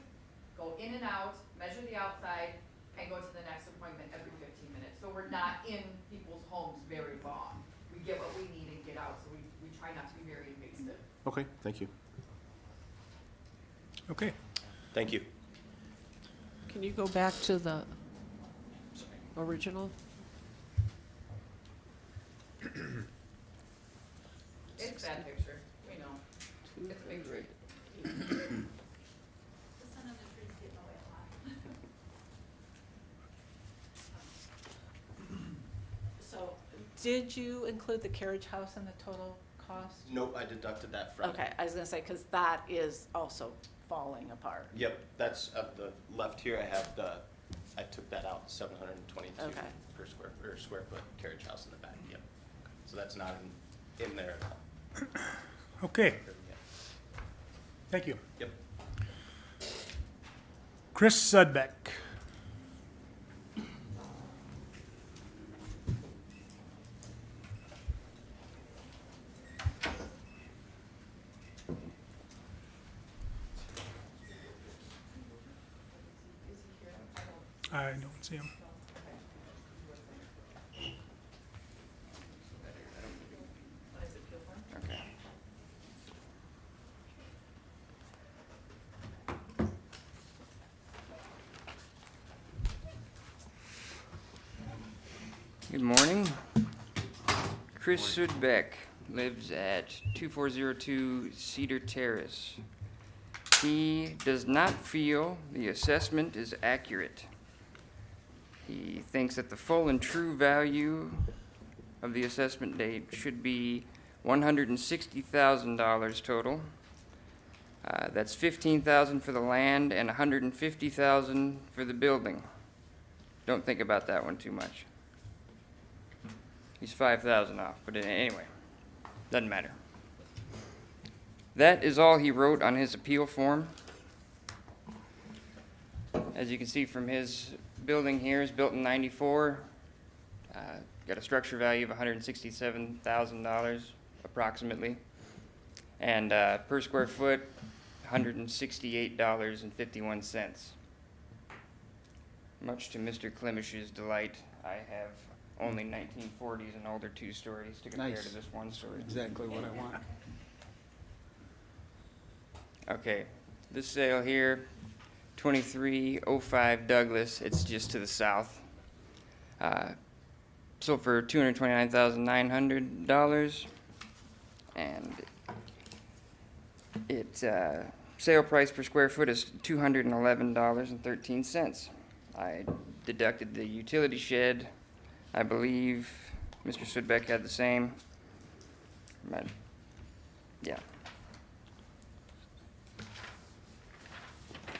go in and out, measure the outside, and go to the next appointment every 15 minutes. So we're not in people's homes very long. We get what we need and get out, so we try not to be very invasive. okay, thank you. Okay, Thank you. Can you go back to the original? It's a bad picture, we know. It's a big tree. So, did you include the carriage house in the total cost? Nope, I deducted that from. Okay, I was gonna say, because that is also falling apart. Yep, that's at the left here. I took that out, 722 Okay. per square foot carriage house in the back. Yep. So that's not in there at all. okay, thank you. Yep. Chris Sudbeck. I don't see him. Okay. Good morning. Chris Sudbeck lives at 2402 Cedar Terrace. He does not feel the assessment is accurate. He thinks that the full and true value of the assessment date should be $160,000 total. That's $15,000 for the land and $150,000 for the building. Don't think about that one too much. He's 5,000 off, but anyway, doesn't matter. That is all he wrote on his appeal form. As you can see from his building here, is built in '94. Got a structure value of $167,000 approximately, and per square foot, $168.51. Much to Mr. Klimish's delight, I have only 1940s and older two-stories to compare Nice. to this one-story. Exactly what I want. Okay, this sale here, 2305 Douglas, it's just to the south. Sold for $229,900, and it sale price per square foot is $211.13. I deducted the utility shed. I believe Mr. Sudbeck had the same. But, yeah.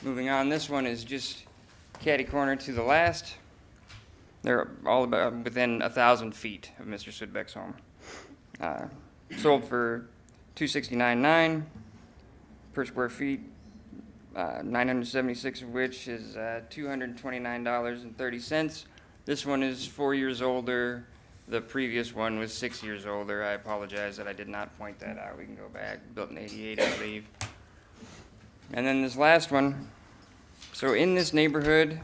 Moving on, this one is just catty corner to the last. They're all about within 1,000 feet of Mr. Sudbeck's home. Sold for $269,900 per square feet, 976 of which is $229.30. This one is 4 years older. The previous one was 6 years older. I apologize that I did not point that out. We can go back. Built in '88, I believe. And then this last one. So in this neighborhood,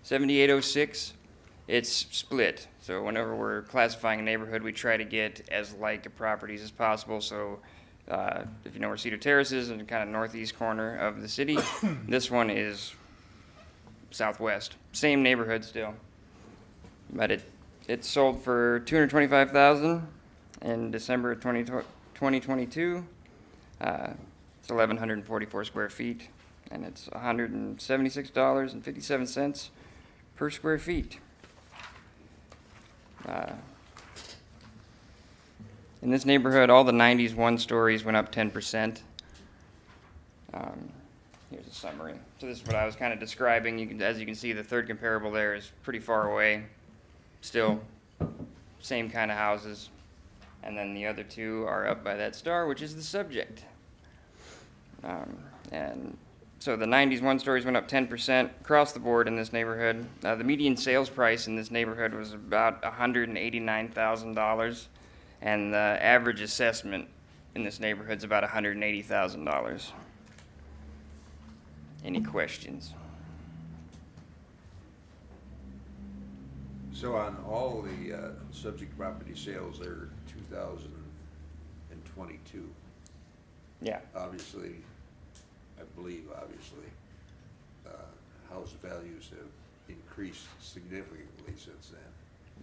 7806, it's split. So whenever we're classifying a neighborhood, we try to get as like properties as possible. So if you know where Cedar Terrace is, in the kind of northeast corner of the city, this one is southwest. Same neighborhood still. But it sold for $225,000 in December of 2022. It's 1,144 square feet, and it's $176.57 per square feet. In this neighborhood, all the 90s one-stories went up 10%. Here's a summary. So this is what I was kind of describing. As you can see, the third comparable there is pretty far away. Still, same kind of houses. And then the other two are up by that star, which is the subject. And so the 90s one-stories went up 10% across the board in this neighborhood. The median sales price in this neighborhood was about $189,000, and the average assessment in this neighborhood is about $180,000. Any questions? So on all the subject property sales, they're 2022. Yeah. Obviously, I believe, house values have increased significantly since then.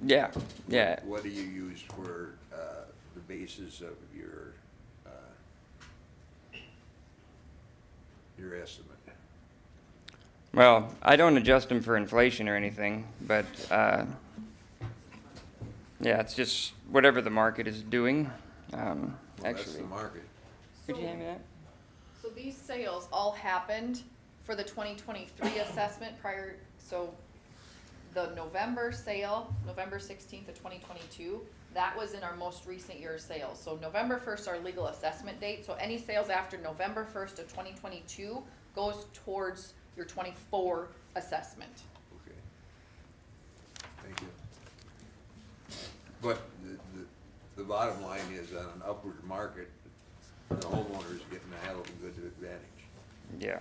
Yeah, yeah. What do you use for the basis of your estimate? Well, I don't adjust them for inflation or anything, but yeah, it's just whatever the market is doing. Well, that's Actually, the market. could you hand me that? So these sales all happened for the 2023 assessment prior, so the November sale, November 16th of 2022, that was in our most recent year's sales. So November 1st, our legal assessment date, so any sales after November 1st of 2022 goes towards your 24 assessment. Okay. Thank you. But the bottom line is, on an upward market, the homeowner's getting a hell of a good advantage. Yeah.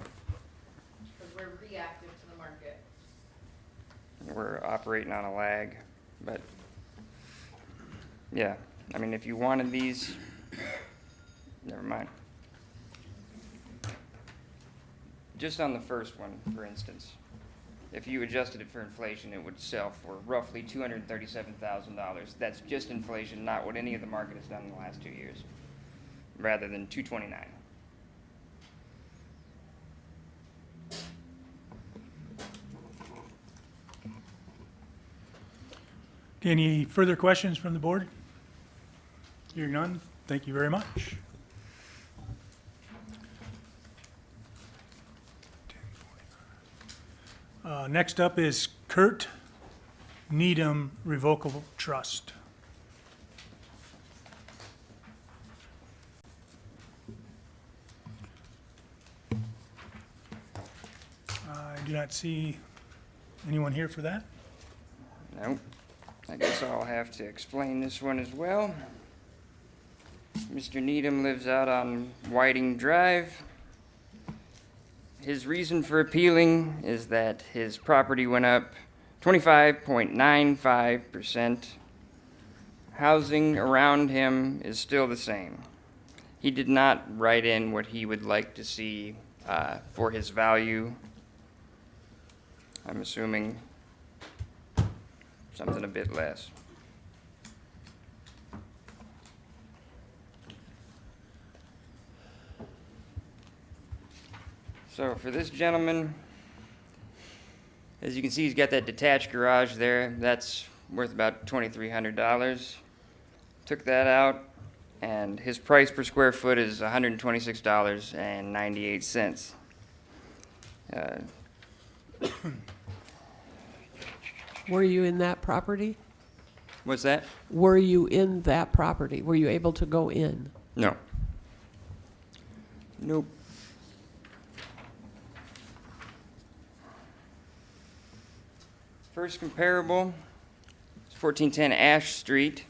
Because we're reactive to the market. we're operating on a lag, but yeah, I mean, if you wanted these, never mind. Just on the first one, for instance, if you adjusted it for inflation, it would sell for roughly $237,000. That's just inflation, not what any of the market has done in the last 2 years, rather than $229,000. Any further questions from the board? Hearing none, thank you very much. Next up is Kurt Needham Revocable Trust. I do not see anyone here for that. Nope. I guess I'll have to explain this one as well. Mr. Needham lives out on Whiting Drive. His reason for appealing is that his property went up 25.95%. Housing around him is still the same. He did not write in what he would like to see for his value. I'm assuming something a bit less. So for this gentleman, as you can see, he's got that detached garage there. That's worth about $2,300. Took that out, and his price per square foot is $126.98. Were you in that property? What's that? Were you in that property? Were you able to go in? No. Nope. First comparable is 1410 Ash Street,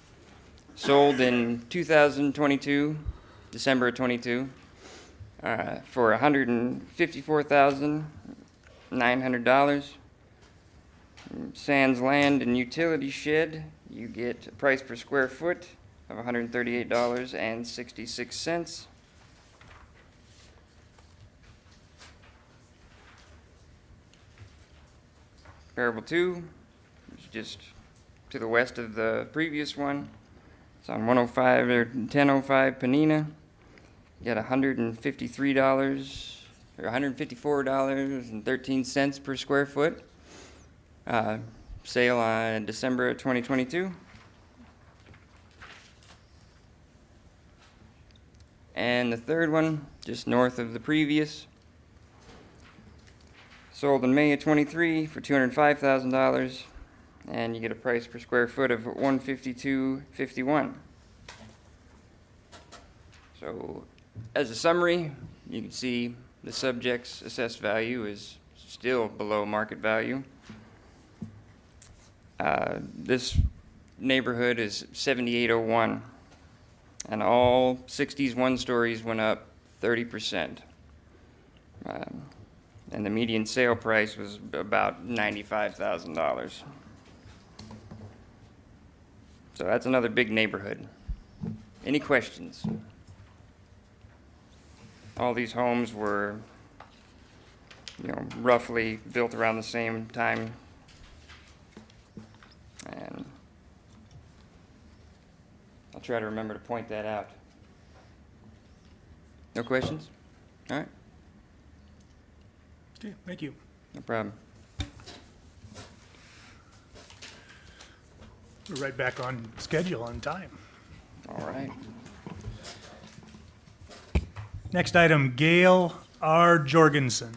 sold in 2022, December of 22, for $154,900. Sans land and utility shed, you get a price per square foot of $138.66. Comparable 2 is just to the west of the previous one. It's on 105 or 1005 Panina. You get $153 or $154.13 per square foot. Sale on December of 2022. And the third one, just north of the previous, sold in May of 23 for $205,000, and you get a price per square foot of $152.51. So, as a summary, you can see the subject's assessed value is still below market value. This neighborhood is 7801, and all 60s one-stories went up 30%. And the median sale price was about $95,000. So that's another big neighborhood. Any questions? All these homes were, roughly built around the same time. And I'll try to remember to point that out. No questions? All right. Okay, thank you. No problem. We're right back on schedule, on time. All right. Next item, Gail R. Jorgensen.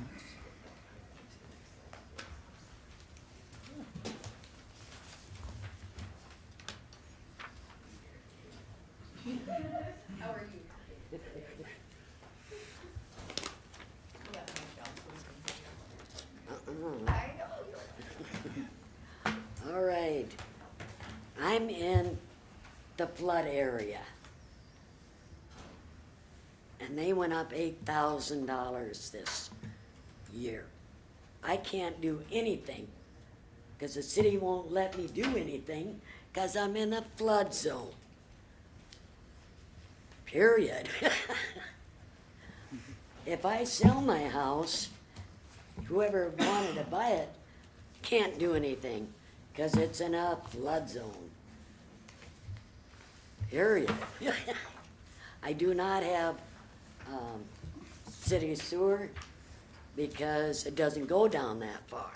How are you? All right. I'm in the flood area. And they went up $8,000 this year. I can't do anything Cause the city won't let me do anything, cause I'm in a flood zone. Period. If I sell my house, whoever wanted to buy it can't do anything, cause it's in a flood zone. Period. I do not have, city sewer because it doesn't go down that far.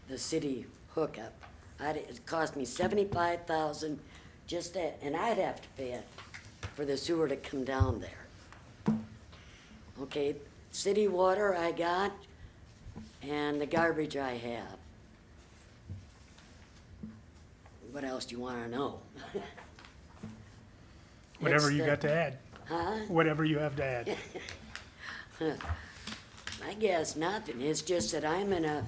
The city hookup. It cost me $75,000 just that, and I'd have to pay it for the sewer to come down there. Okay, city water I got, and the garbage I have. What else do you wanna know? Whatever It's you the- got to add, Huh? whatever you have to add. I guess nothing, it's just that I'm in a,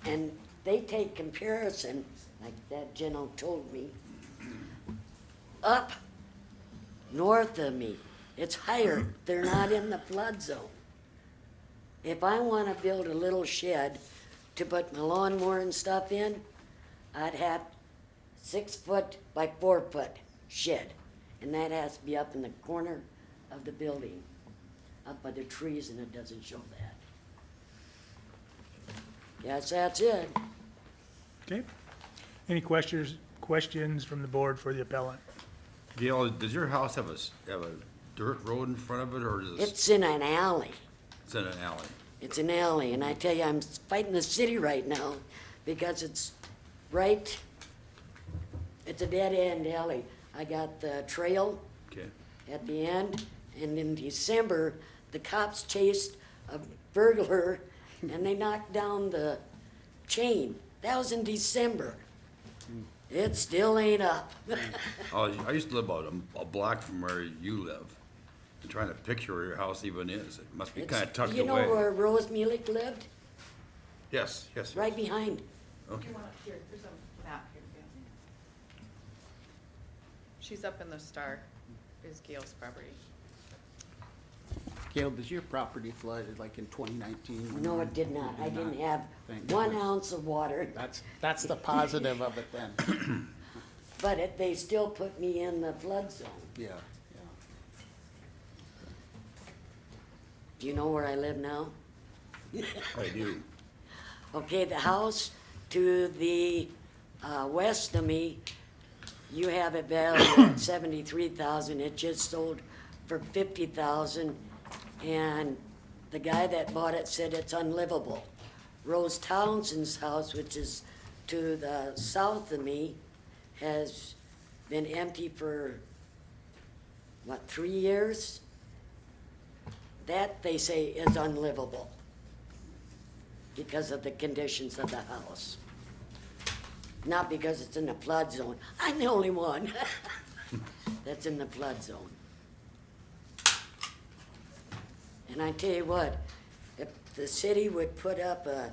and they take comparison, like that general told me, up north of me, it's higher, they're not in the flood zone. If I wanna build a little shed to put my lawnmower and stuff in, I'd have 6 foot by 4 foot shed, and that has to be up in the corner of the building, up by the trees, and it doesn't show that. Yes, that's it. Okay. Any questions from the board for the appellant? Gail, does your house have have a dirt road in front of it, or is it, It's in an alley. it's in an alley? It's an alley, and I tell you, I'm fighting the city right now because it's right, it's a dead-end alley. I got the trail Okay. at the end, and in December, the cops chased a burglar, and they knocked down the chain. That was in December. It still ain't up. Oh, I used to live about a block from where you live. I'm trying to picture where your house even is. It must be kind of tucked You know away. where Rose Mulick lived? Yes, yes. Right behind. Okay. Here, there's a map here, Gail. She's up in the star, is Gail's property. Caleb, does your property flooded like in 2019? No, it did not. I didn't have Thank 1 goodness. ounce of water. That's the positive of it then. But they still put me in the flood zone. Yeah, Do you know where I live now? I do. Okay, the house to the west of me, you have it valued at 73,000. It just sold for 50,000, and the guy that bought it said it's unlivable. Rose Townsend's house, which is to the south of me, has been empty for, what, 3 years? That, they say, is unlivable because of the conditions of the house. Not because it's in the flood zone. I'm the only one that's in the flood zone. And I tell you what, if the city would put up a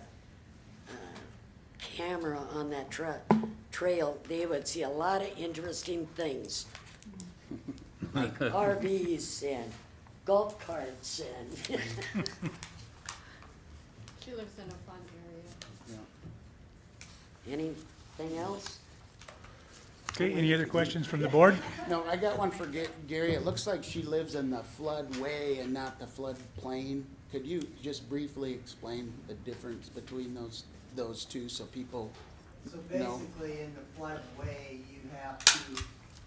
camera on that trail, they would see a lot of interesting things. Like RVs and golf carts and She lives in a fun area. anything else? Okay, any other questions from the board? No, I got one for Gary. It looks like she lives in the floodway and not the floodplain. Could you just briefly explain the difference between those two so people So know? basically, in the floodway, you have to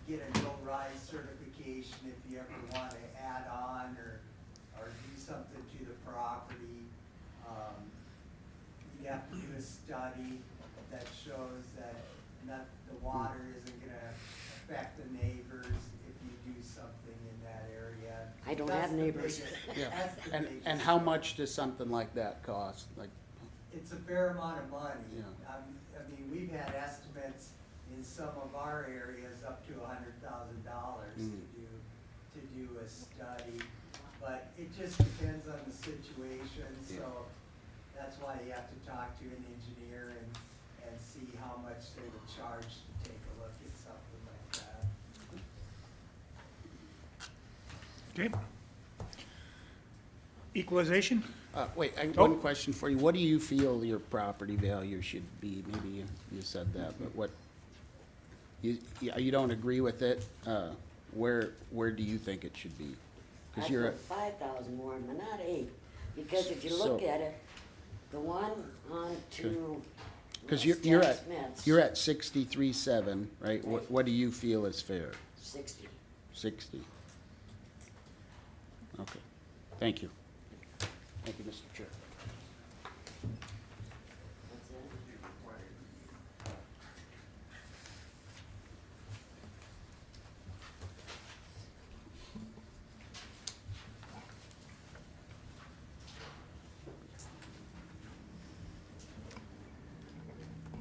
get a no-rise certification if you ever want to add on or do something to the property. You have to do a study that shows that the water isn't gonna affect the neighbors if you do something in that area. I don't That's have the neighbors. biggest- Yeah, that's the and biggest- how much does something like that cost? Like, It's a fair amount of money. Yeah. I mean, we've had estimates in some of our areas up to $100,000 to do a study. But it just depends on the situation, so that's why you have to talk to an engineer and see how much they would charge to take a look at something like that. Okay. Equalization? Wait, Oh. one question for you. What do you feel your property value should be? Maybe you said that, but what, you don't agree with it? Where do you think it should be? I 'Cause you're put at, 5,000 more, but not 8, because if you look So- at it, the one on to because West you're Jack at, Smith's, you're at 63.7, right? What do you feel is fair? 60. 60? Okay, thank you. Thank you, Mr. Chair. What's that?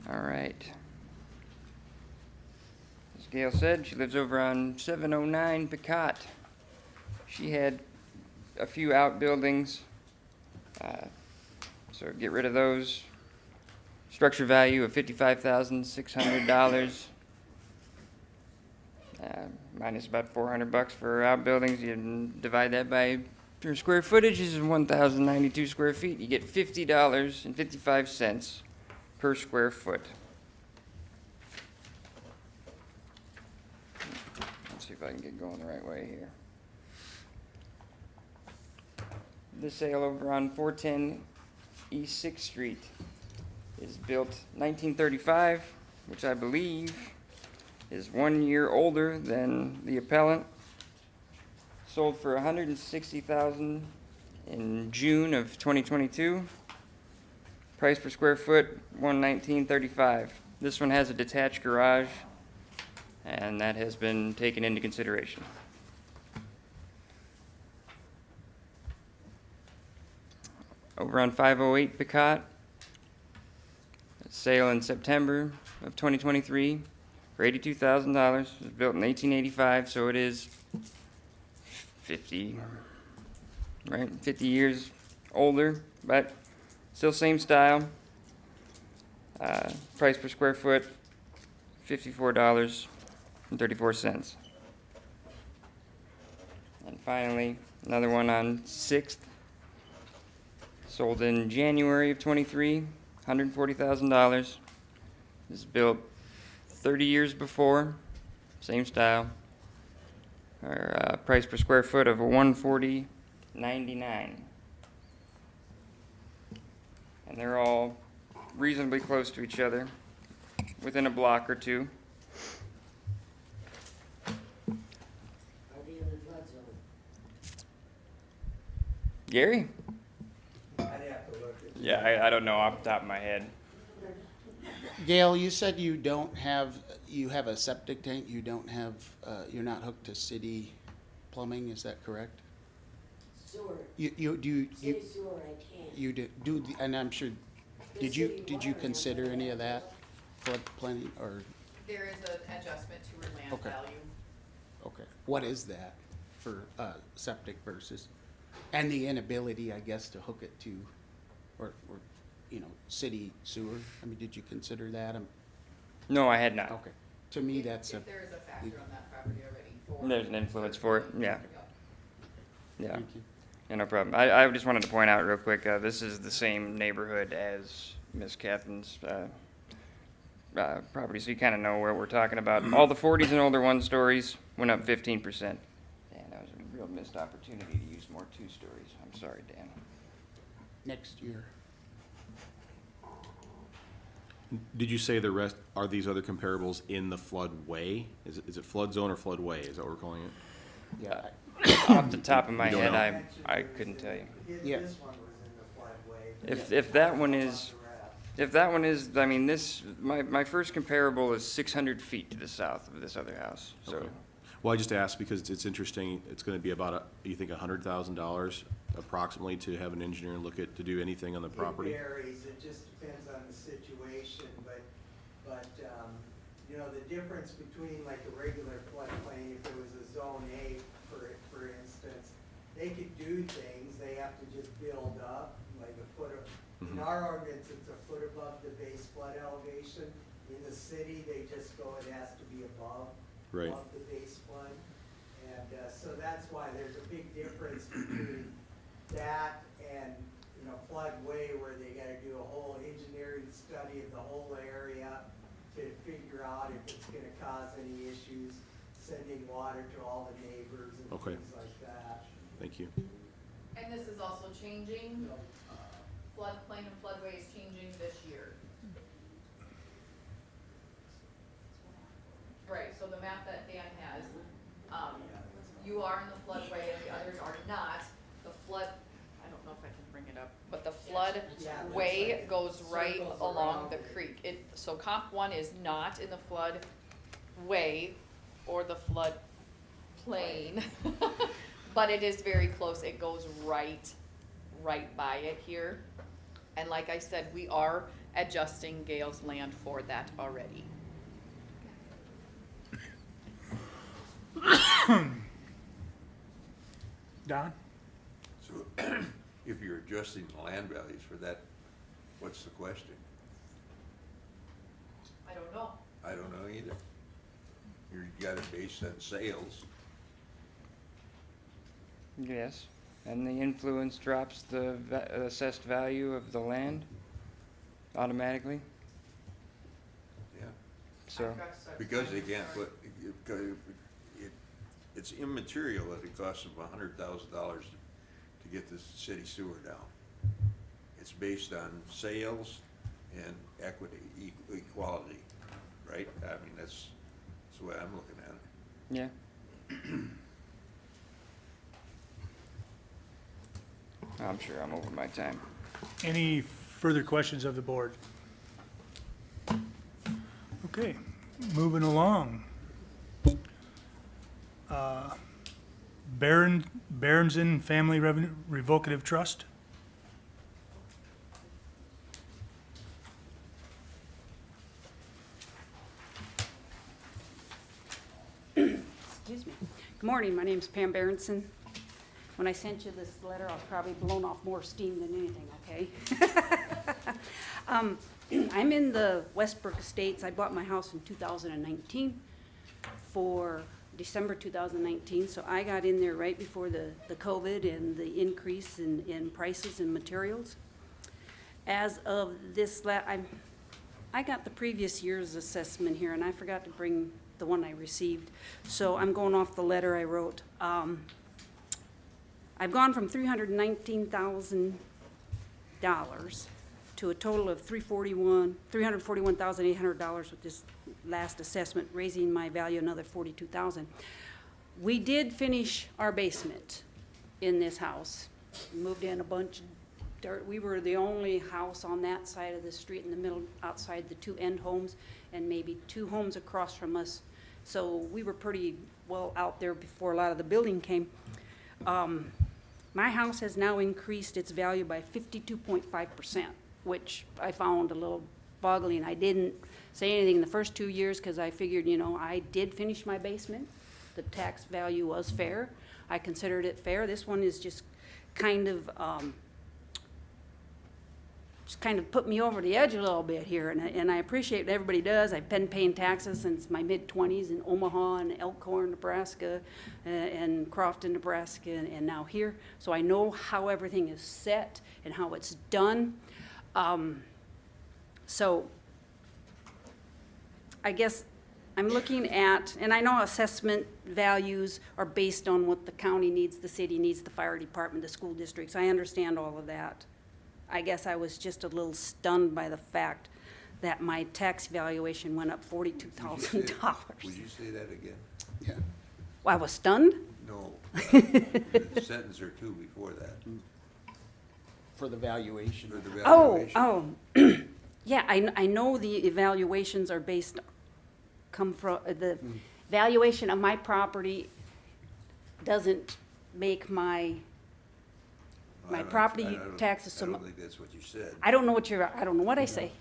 All right. As Gail said, she lives over on 709 Picot. She had a few outbuildings, so get rid of those. Structure value of $55,600. Minus about $400 for her outbuildings. You divide that by her square footage is 1,092 square feet. You get $50.55 per square foot. Let's see if I can get going the right way here. This sale over on 410 East 6th Street is built 1935, which I believe is 1 year older than the appellant. Sold for $160,000 in June of 2022. Price per square foot, $119.35. This one has a detached garage, and that has been taken into consideration. Over on 508 Picot, sale in September of 2023 for $82,000. It was built in 1885, so it is 50 years older, but still same style. Price per square foot, $54.34. And finally, another one on 6th, sold in January of 23, $140,000. This is built 30 years before, same style. Our price per square foot of $140.99. And they're all reasonably close to each other, within a block or two. Are they in the flood zone? Gary? I'd have to look at. Yeah, I don't know off the top of my head. Gail, you said you have a septic tank, you don't have, you're not hooked to city plumbing, is that correct? Sewer. You City sewer, I can't. you do, and I'm sure, did you consider any of that floodplain, or, There is an adjustment to her land Okay. value. okay, what is that for, septic versus? And the inability, I guess, to hook it to, or, city sewer, I mean, did you consider that? No, I had not. Okay, to me, that's a, If there is a factor on that property already for. There's an influence for it, yeah. Yeah, thank you. yeah, no problem. I just wanted to point out real quick, this is the same neighborhood as Miss Catherine's property, so you kind of know where we're talking about. All the 40s and older one-stories went up 15%. Dan, that was a real missed opportunity to use more two-stories. I'm sorry, Dan. Next year. Did you say the rest, are these other comparables in the floodway? Is it flood zone or floodway? Is that what we're calling it? Yeah, Off the top of my You don't head, know? I couldn't tell you. Yeah. This one was in the floodway. but If that one the is, rest. if that one is, I mean, my first comparable is 600 feet to the south of this other house, so. Okay. Well, I just asked because it's interesting, it's gonna be about, you think $100,000 approximately to have an engineer look at, to do anything on the property? It varies, it just depends on the situation, but, the difference between like a regular floodplain, if it was a zone A, for instance, they could do things, they have to just build up, like a foot of, in our ordinance, it's a foot above the base flood elevation. In the city, they just go, it has to be above Right. the base flood. And, so that's why there's a big difference between that and, floodway where they gotta do a whole engineering study of the whole area to figure out if it's gonna cause any issues, sending water to all the neighbors and Okay. things like that. Thank you. And this is also changing, floodplain and floodway is changing this year. Right, so the map that Dan has, you are in the floodway and the others are not. The flood, I don't know if I can bring it up, but the Yeah, it looks floodway like it goes right circles along around the it. creek. So comp one is not in the floodway or the flood plain, but it is very close. It goes right by it here. And like I said, we are adjusting Gale's land for that already. Don? So if you're adjusting the land values for that, what's the question? I don't know. I don't know either. You got it based on sales. Yes, and the influence drops the assessed value of the land automatically, Yeah. so. Because they can't put, it's immaterial that it costs them $100,000 to get the city sewer down. It's based on sales and equity, equality, right? I mean, that's the way I'm looking at it. Yeah. I'm sure I'm over my time. Any further questions of the board? Okay, moving along. Berenson Family Revocative Trust. Excuse me. Good morning, my name's Pam Berenson. When I sent you this letter, I was probably blown off more steam than anything, okay? I'm in the Westbrook Estates. I bought my house in 2019 for December 2019, so I got in there right before the COVID and the increase in prices and materials. As of this, I got the previous year's assessment here, and I forgot to bring the one I received, so I'm going off the letter I wrote. I've gone from $319,000 to a total of $341,800 with this last assessment, raising my value another $42,000. We did finish our basement in this house. Moved in a bunch of dirt. We were the only house on that side of the street in the middle, outside the two end homes, and maybe two homes across from us. So we were pretty well out there before a lot of the building came. My house has now increased its value by 52.5%, which I found a little boggling. I didn't say anything in the first 2 years because I figured, you know, I did finish my basement. The tax value was fair. I considered it fair. This one is just kind of put me over the edge a little bit here, and I appreciate what everybody does. I've been paying taxes since my mid-20s in Omaha and Elkhorn, Nebraska, and Crofton, Nebraska, and now here. So I know how everything is set and how it's done. So I guess I'm looking at, and I know assessment values are based on what the county needs, the city needs, the fire department, the school districts. I understand all of that. I guess I was just a little stunned by the fact that my tax valuation went up $42,000. Would you say that again? Yeah. I was stunned? No. A sentence or two before that. For the valuation. For the Oh, valuation. yeah, I know the evaluations are come from, the valuation of my property doesn't make my property taxes so I much. don't think that's what you said. I don't know what I say.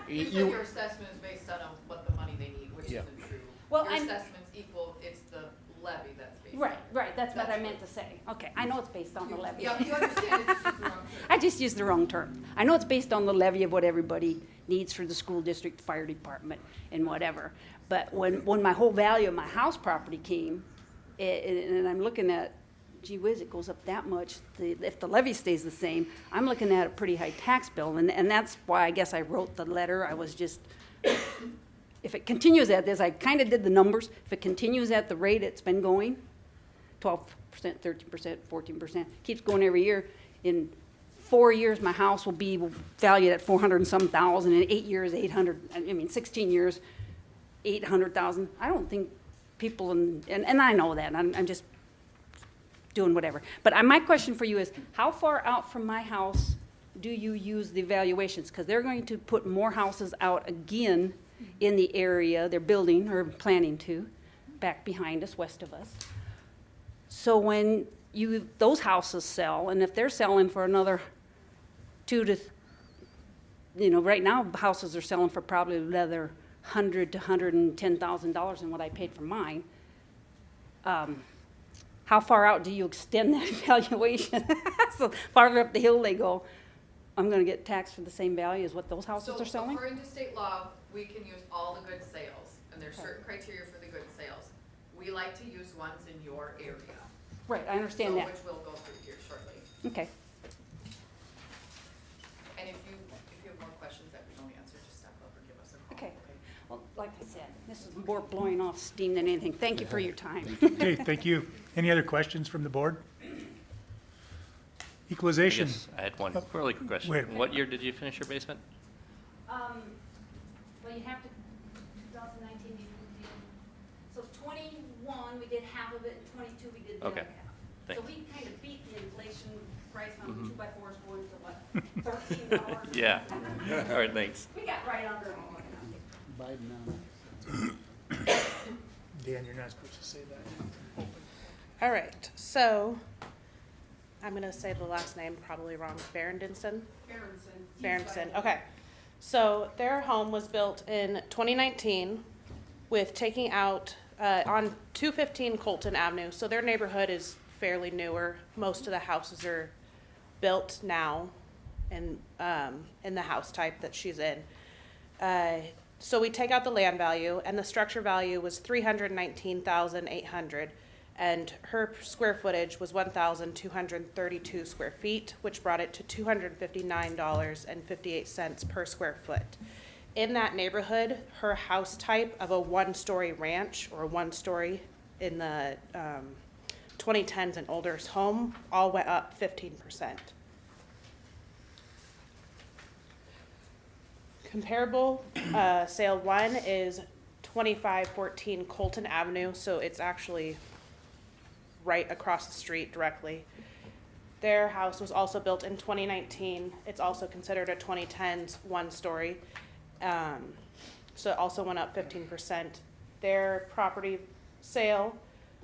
You said your assessment is based on what the money they need, which Yeah. isn't true. Well, Your I'm- assessment's equal, it's the levy that's based on. Right, that's what I meant to say. Okay, I know it's based on the levy. Yeah, you understand, it's just the wrong term. I just used the wrong term. I know it's based on the levy of what everybody needs for the school district, fire department, and whatever. But when my whole value of my house property came, and I'm looking at gee whiz, it goes up that much. If the levy stays the same, I'm looking at a pretty high tax bill, and that's why I guess I wrote the letter. I was just, if it continues at this, I kind of did the numbers. If it continues at the rate it's been going, 12%, 13%, 14%, keeps going every year, in 4 years, my house will be valued at 400 and some thousand. In 8 years, 800, 16 years, 800,000. I don't think people, and I know that, I'm just doing whatever. But my question for you is, how far out from my house do you use the valuations? Because they're going to put more houses out again in the area they're building or planning to, back behind us, west of us. So when those houses sell, and if they're selling for another right now houses are selling for probably another $100,000 to $110,000 than what I paid for mine. How far out do you extend that valuation? So farther up the hill they go, I'm gonna get taxed for the same value as what those houses are selling? According to state law, we can use all the good sales, and there's certain criteria for the good sales. We like to use ones in your area. Right, I understand that. Which we'll go through here shortly. Okay. And if you have more questions that we don't answer, just step up or give us a call. Okay. Well, like I said, this is more blowing off steam than anything. Thank you for your time. Okay, thank you. Any other questions from the board? Equalization. Yes, I had one really quick question. Wait. What year did you finish your basement? Well, you have to, 2019, we did, so 21, we did half of it, and 22, we did the other Okay. half. Thanks. So we kind of beat the inflation price on 2x4s going to what, $13? Yeah. All right, thanks. We got right under it. Biden on it. Dan, you're not supposed to say that. All right, so I'm gonna say the last name probably wrong. Berendenson? Berenson, okay. So their home was built in 2019 with taking out, on 215 Colton Avenue. So their neighborhood is fairly newer. Most of the houses are built now in the house type that she's in. So we take out the land value, and the structure value was $319,800, and her square footage was 1,232 square feet, which brought it to $259.58 per square foot. In that neighborhood, her house type of a one-story ranch or one-story in the 2010s and older home all went up 15%. Comparable, sale one is 2514 Colton Avenue, so it's actually right across the street directly. Their house was also built in 2019. It's also considered a 2010s one-story. So it also went up 15%. Their property sale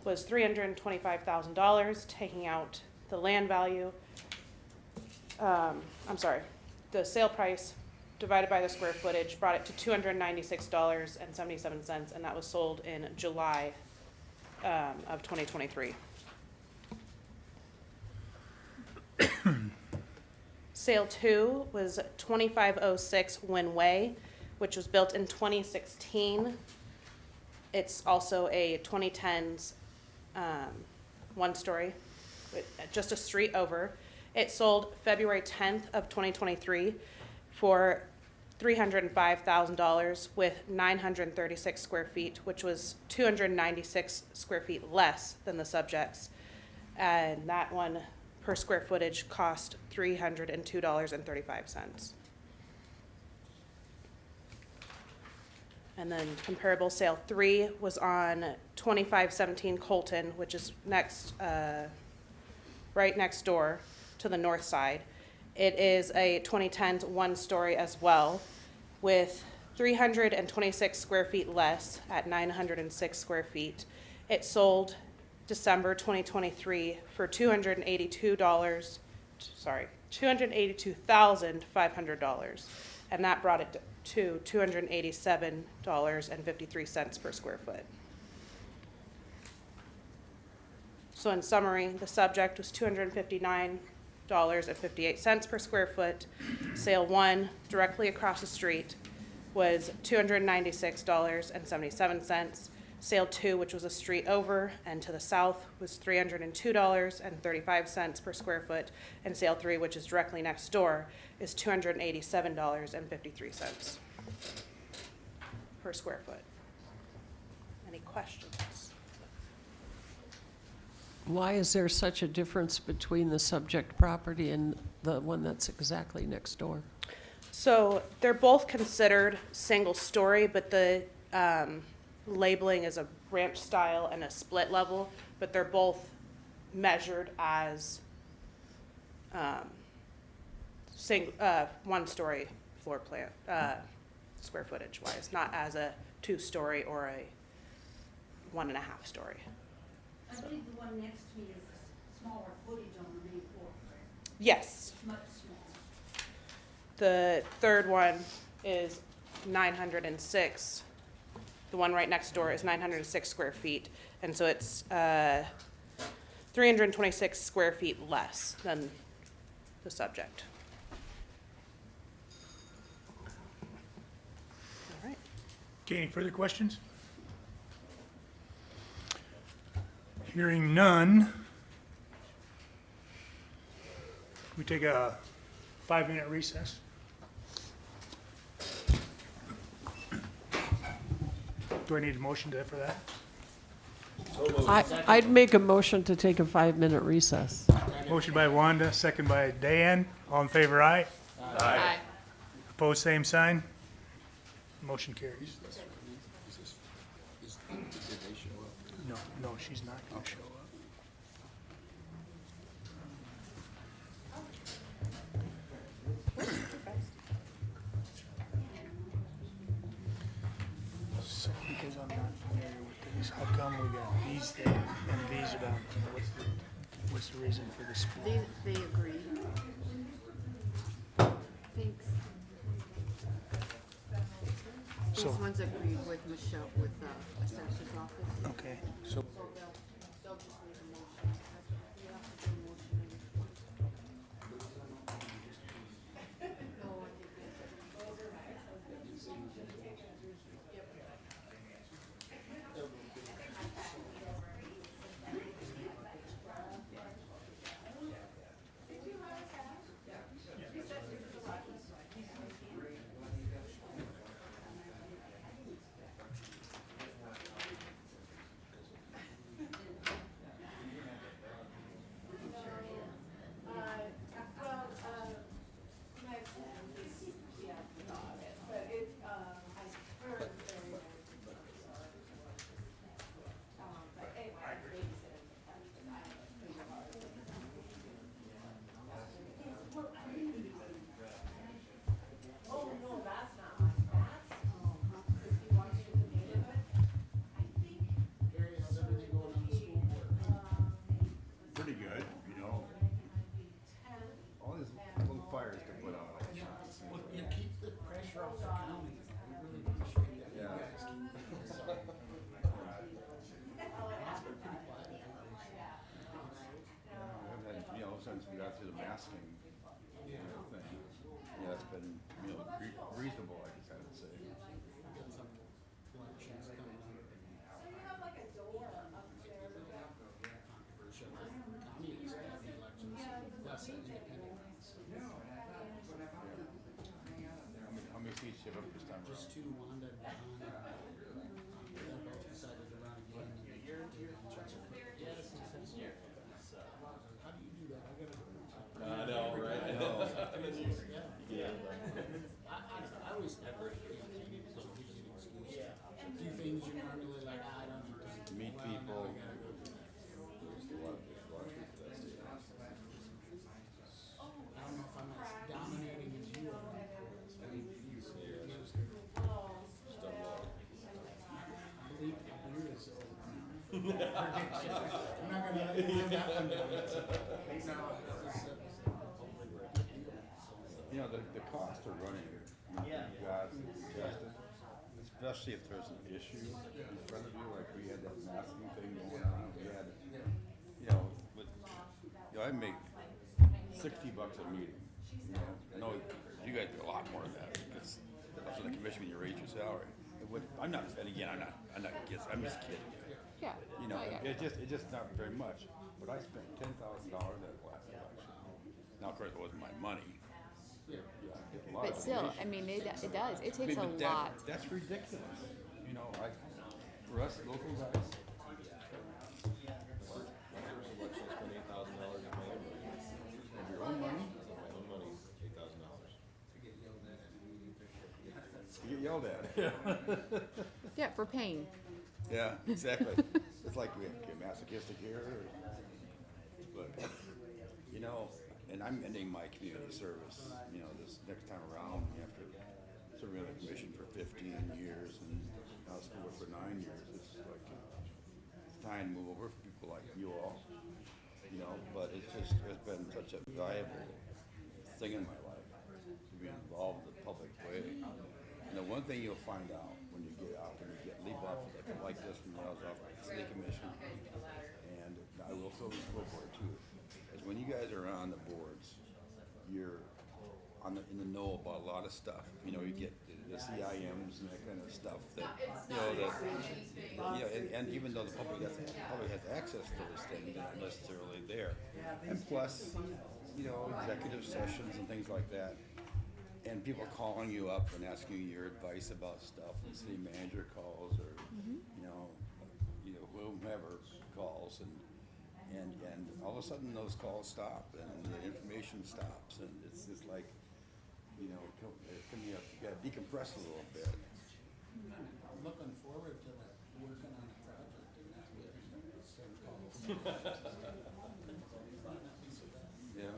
was $325,000, taking out the land value. The sale price divided by the square footage brought it to $296.77, and that was sold in July of 2023. Sale two was 2506 Wynn Way, which was built in 2016. It's also a 2010s one-story, just a street over. It sold February 10th of 2023 for $305,000 with 936 square feet, which was 296 square feet less than the subjects. And that one per square footage cost $302.35. And then comparable sale three was on 2517 Colton, which is next, right next door to the north side. It is a 2010s one-story as well, with 326 square feet less at 906 square feet. It sold December 2023 for $282,500, and that brought it to $287.53 per square foot. So in summary, the subject was $259.58 per square foot. Sale one, directly across the street, was $296.77. Sale 2, which was a street over and to the south, was $302.35 per square foot, and Sale 3, which is directly next door, is $287.53 per square foot. Any questions? Why is there such a difference between the subject property and the one that's exactly next door? So they're both considered single story, but the labeling is a ranch style and a split level, but they're both measured as one story floor plan, square footage wise, not as a 2-story or a 1.5 story. I believe the one next to me is smaller footage on the main floor, correct? Yes. Much smaller. The third one is 906. The one right next door is 906 square feet, and so it's 326 square feet less than the subject. All right. Okay, any further questions? Hearing none. Can we take a 5-minute recess? Do I need a motion for that? I'd make a motion to take a 5-minute recess. Motion by Wanda, second by Dan. All in favor, aye? Aye. Opposed, same sign. Motion carries. No, she's not gonna show up. So, because I'm not familiar with these, how come we got these things and these are down? What's the reason for this? They agree. Thanks. So- These ones agreed with Michelle, with the assessor's office. Okay. So they'll just need a motion. You have to do a motion. No, I think Pretty good, you know. All these little fires to put out. Well, you keep the pressure off the county. We really appreciate that. Yeah. It's been pretty quiet. You know, since we got through the masking, thing, yeah, it's been, reasonable, I guess I would say. How many seats you have up this time around? Just 2, Wanda, Don, they're both decided to run again. How do you do that? I gotta. I know, right? I know. I always have a few things you normally like, I don't know. Meet Well, people. now I gotta go. I don't know if I'm as dominating as you are. I believe the beer is over. I'm not gonna let you have that one down. You know, the cost of running, gas and tested, especially if there's an issue in front of you, like we had that masking thing going on, we had, I make $60 a meeting, I know you guys do a lot more than that, because that's what the commission, when you raise your salary. I'm not, and again, I'm not against, I'm just kidding. Yeah. You know, Oh, yeah. it's just not very much, but I spent $10,000 at last election. Now, of course, it wasn't my money. Yeah, it's a lot But of still, donations. I mean, it does. It I takes mean, a but lot. that's ridiculous, you know, for us local guys. Of your own money? You get yelled at. Yeah, for pain. Yeah, exactly. It's like we get masochistic here, but, you know, and I'm ending my community service, you know, this next time around, after serving on the commission for 15 years and now school for 9 years, it's like, it's time to move over for people like you all, you know, but it's been such a valuable thing in my life to be involved in the public way. And the one thing you'll find out when you get out and you leave off like this from when I was off the city commission, and I will still be school board too, is when you guys are on the boards, you're in the know about a lot of stuff. You know, you get the CIMs and that kind of stuff that, you know, and even though the public has access to this thing, they're not necessarily there. And plus, you know, executive sessions and things like that. And people calling you up and asking you your advice about stuff, the city manager calls, or you know whomever calls, and all of a sudden those calls stop and the information stops, and it's just like, you know, it can be you gotta decompress a little bit. I'm looking forward to that, working on a project and not getting some calls. Yeah.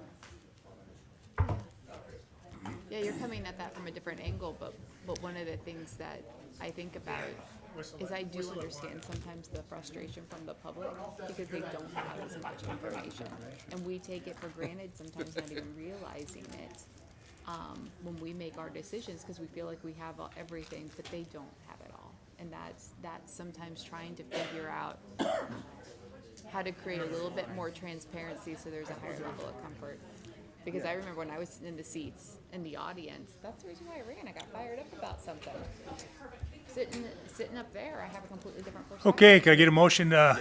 Yeah, you're coming at that from a different angle, but one of the things that I think about is I do understand sometimes the frustration from the public because they don't have as much information. And we take it for granted, sometimes not even realizing it, when we make our decisions, because we feel like we have everything, but they don't have it all. And that's sometimes trying to figure out how to create a little bit more transparency so there's a higher level of comfort. Because I remember when I was in the seats, in the audience, that's the reason why I ran. I got fired up about something. Sitting up there, I have a completely different perspective. Okay, can I get a motion to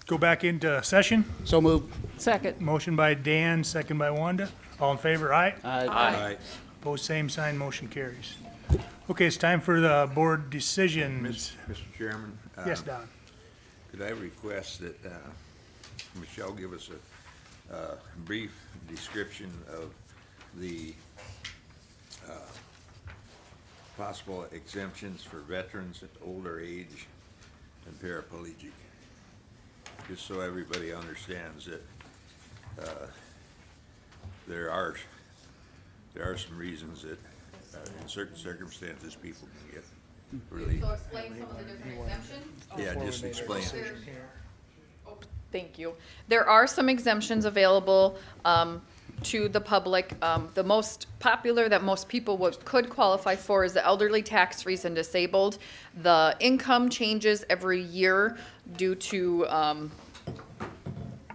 go back into session? So moved. Second. Motion by Dan, second by Wanda. All in favor, aye? Aye. Opposed, same sign, motion carries. Okay, it's time for the board decisions. Mr. Chairman? Yes, Don? Could I request that Michelle give us a brief description of the possible exemptions for veterans at older age and paraplegic? Just so everybody understands that there are some reasons that in certain circumstances people can get relief. So explain some of the different exemptions? Yeah, just explain it. Thank you. There are some exemptions available to the public. The most popular that most people could qualify for is the elderly, tax-free, and disabled. The income changes every year due to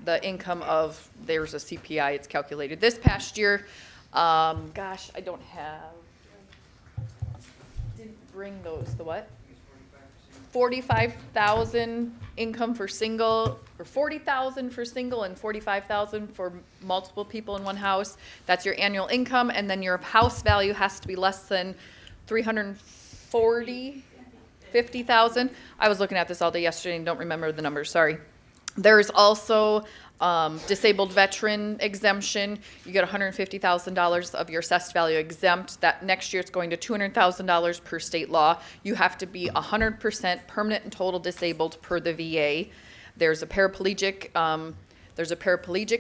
the income of, there's a CPI, it's calculated. This past year, gosh, I don't have, didn't bring those, the what? 45,000 income for single, or 40,000 for single and 45,000 for multiple people in one house. That's your annual income, and then your house value has to be less than 50,000. I was looking at this all day yesterday and don't remember the numbers, sorry. There's also disabled veteran exemption. You get $150,000 of your assessed value exempt. That next year it's going to $200,000 per state law. You have to be 100% permanent and total disabled per the VA. There's a paraplegic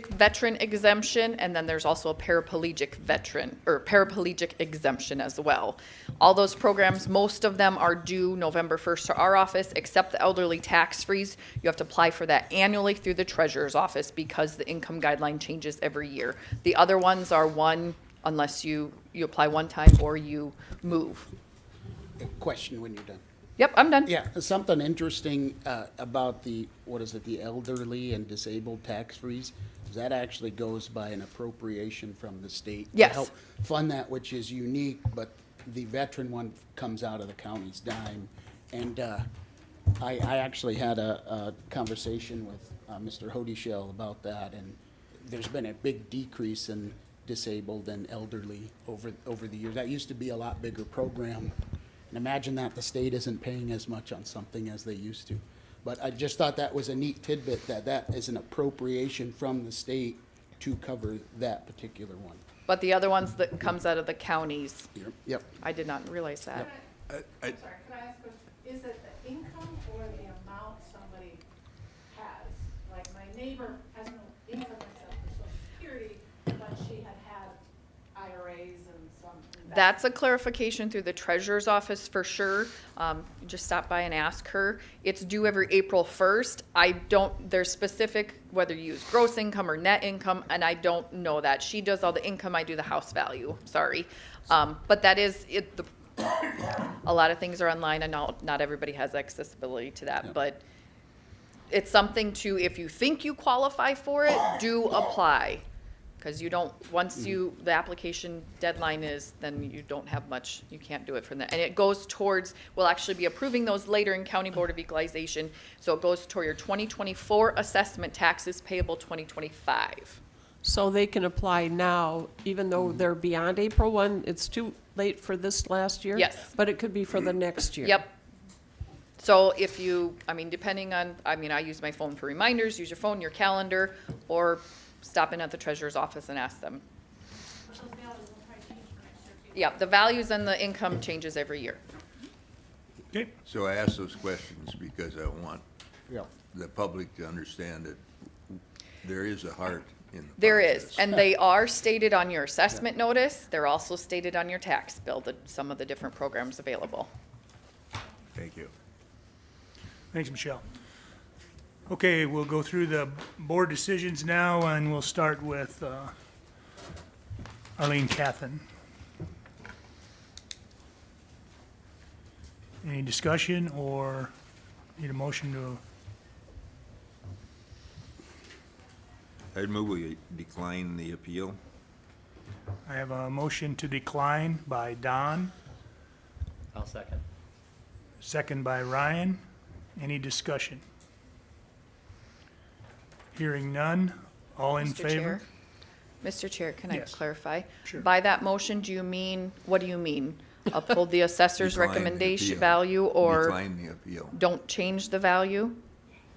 veteran exemption, and then there's also a paraplegic veteran or paraplegic exemption as well. All those programs, most of them are due November 1st to our office, except the elderly tax freeze. You have to apply for that annually through the treasurer's office because the income guideline changes every year. The other ones are one, unless you apply one time or you move. Question when you're done. Yep, I'm done. Yeah, something interesting about the elderly and disabled tax freeze, is that actually goes by an appropriation from the state. Yes. To help fund that, which is unique, but the veteran one comes out of the county's dime. And I actually had a conversation with Mr. Hodyshell about that, and there's been a big decrease in disabled and elderly over the years. That used to be a lot bigger program. And imagine that the state isn't paying as much on something as they used to. But I just thought that was a neat tidbit, that is an appropriation from the state to cover that particular one. But the other ones that comes out of the counties, Yep. I did not realize that. Sorry, can I ask a question? Is it the income or the amount somebody has? Like, my neighbor has no income except for Social Security, but she had IRAs and some. That's a clarification through the treasurer's office for sure. Just stop by and ask her. It's due every April 1st. There's specific, whether you use gross income or net income, and I don't know that. She does all the income, I do the house value, sorry. But that is, a lot of things are online, and not everybody has accessibility to that, but it's something to, if you think you qualify for it, do apply. Because you don't, once the application deadline is, then you don't have much, you can't do it from that. And it goes towards, we'll actually be approving those later in County Board of Equalization. So it goes toward your 2024 assessment taxes payable 2025. So they can apply now, even though they're beyond April 1, it's too late for this last year? Yes. But it could be for the next year? Yep. So if you, depending on, I use my phone for reminders, use your phone, your calendar, or stop in at the treasurer's office and ask them. Yeah, the values and the income changes every year. Okay. So I ask those questions because I want Yeah. the public to understand that there is a heart in the There is, process. and they are stated on your assessment notice. They're also stated on your tax bill, some of the different programs available. Thank you. Thanks, Michelle. Okay, we'll go through the board decisions now, and we'll start with Arlene Cathan. Any discussion or need a motion to, I'd move we decline the appeal. I have a motion to decline by Don, I'll second. second by Ryan. Any discussion? Hearing none, all in Mr. favor? Chair? Mr. Chair, can I Yes. clarify? Sure. By that motion, do you mean, what do you mean? Uphold the assessor's Decline the recommendation appeal. value, or Decline the appeal. don't change the value?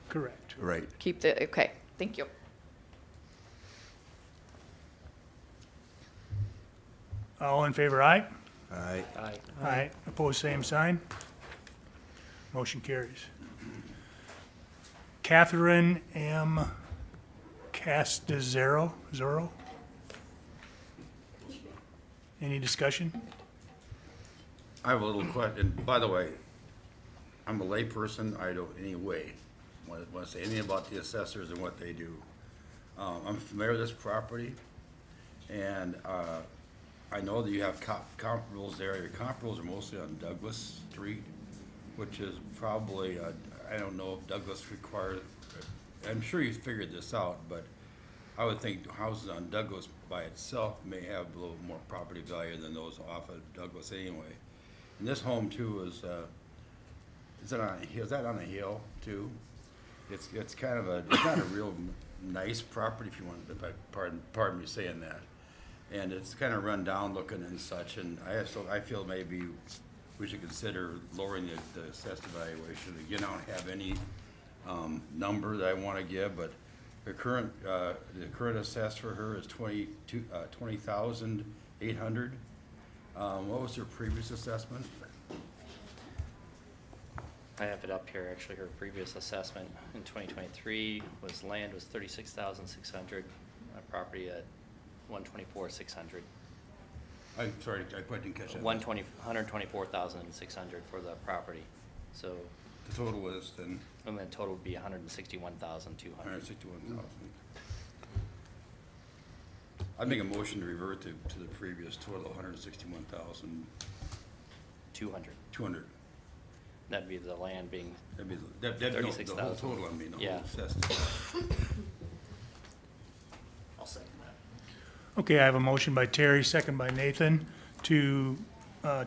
Correct. Right. Keep the, okay, thank you. All in favor, aye? Aye. Aye. Aye. Opposed, same sign. Motion carries. Catherine M. Castazero, Zorro? Any discussion? I have a little question. By the way, I'm a layperson. I don't anyway want to say anything about the assessors and what they do. I'm familiar with this property, and I know that you have comparables there. Your comparables are mostly on Douglas Street, which is probably, I don't know if Douglas requires, I'm sure you figured this out, but I would think houses on Douglas by itself may have a little more property value than those off of Douglas anyway. And this home too is that on a hill too? It's kind of it's not a real nice property, if you want, if pardon me saying that. And it's kind of run down looking and such, and I feel maybe we should consider lowering the assessed evaluation. Again, I don't have any number that I want to give, but the current assessed for her is $20,800. What was her previous assessment? I have it up here, actually, her previous assessment in 2023 was land was 36,600, property at 124,600. I'm sorry, I didn't catch that. 124,600 for the property, so. The total was then? And then total would be 161,200. 161,000. I'd make a motion to revert to the previous total, 161,200. That'd be the land being That'd be the whole 36,000. total, I mean, the Yeah. whole assessed. Okay, I have a motion by Terry, second by Nathan, to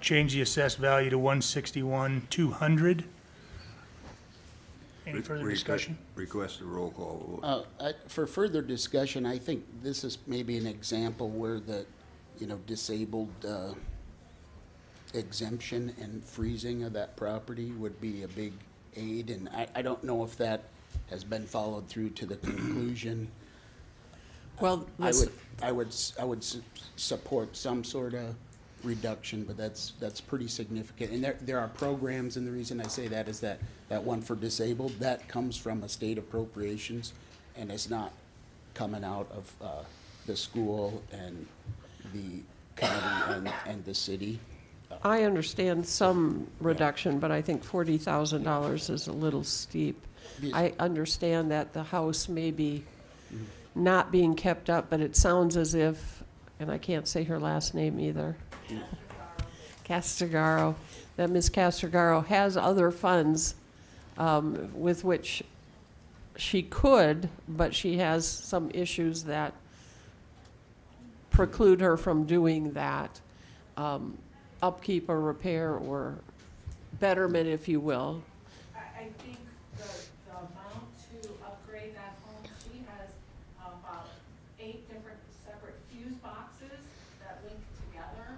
change the assessed value to 161,200. Any further discussion? Request a roll call vote. For further discussion, I think this is maybe an example where the, disabled exemption and freezing of that property would be a big aid, and I don't know if that has been followed through to the conclusion. Well, I would support some sort of reduction, but that's pretty significant. And there are programs, and the reason I say that is that one for disabled, that comes from a state appropriations, and it's not coming out of the school and the county and the city. I understand some reduction, but I think $40,000 is a little steep. I understand that the house may be not being kept up, but it sounds as if, and I can't say her last name either, Castigaro, that Ms. Castigaro has other funds with which she could, but she has some issues that preclude her from doing that. Upkeep or repair or betterment, if you will. I think the amount to upgrade that home, she has about 8 different separate fuse boxes that link together.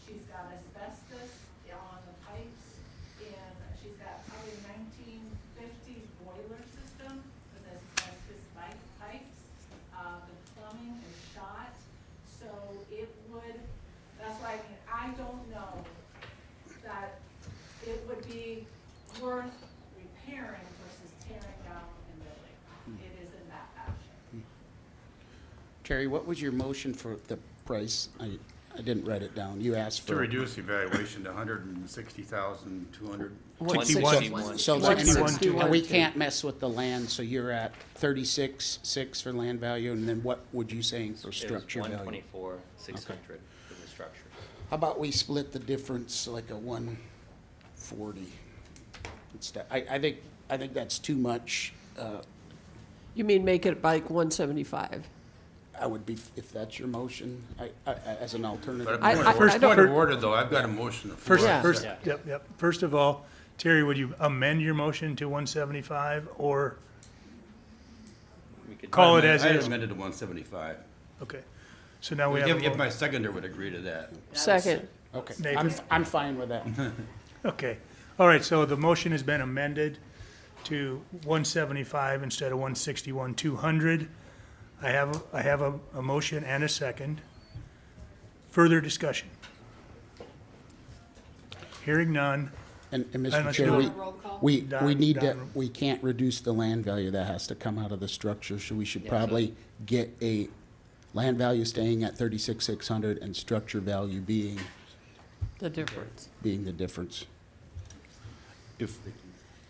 She's got asbestos on the pipes, and she's got probably 1950s boiler system with asbestos pipes. The plumbing is shot, so it would, that's why I don't know that it would be worth repairing versus tearing down and building. It is in that fashion. Terry, what was your motion for the price? I didn't write it down. You asked for. To reduce the valuation to 160,200. 61. So, 161. and we can't mess with the land, so you're at 36.6 for land value, and then what would you saying for structure value? 124,600 for the structure. How about we split the difference like a 140? Instead, I think that's too much. You mean make it like 175? I would be, if that's your motion, as an alternative. But first point of order, though, I've got a motion. First, Yeah. yep. First of all, Terry, would you amend your motion to 175 or We could call it as I is? amended to 175. Okay. So now we have a If my vote. seconder would agree to that. Second. Okay, Nathan? I'm fine with that. Okay. All right, so the motion has been amended to 175 instead of 161,200. I have a motion and a second. Further discussion? Hearing none. And Mr. Unless Chair, you- Roll call? we need to, Don. we can't reduce the land value. That has to come out of the structure, so we should probably get a land value staying at 36,600 and structure value being The difference. the difference.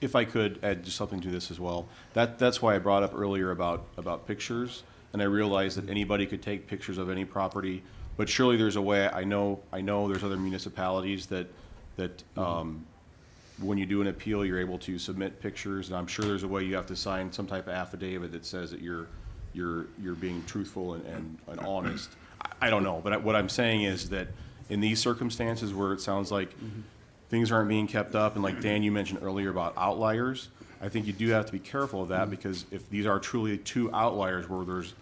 If I could add just something to this as well, that's why I brought up earlier about pictures, and I realized that anybody could take pictures of any property, but surely there's a way, I know there's other municipalities that when you do an appeal, you're able to submit pictures, and I'm sure there's a way you have to sign some type of affidavit that says that you're being truthful and honest. I don't know, but what I'm saying is that in these circumstances where it sounds like things aren't being kept up, and like Dan, you mentioned earlier about outliers, I think you do have to be careful of that, because if these are truly 2 outliers where there's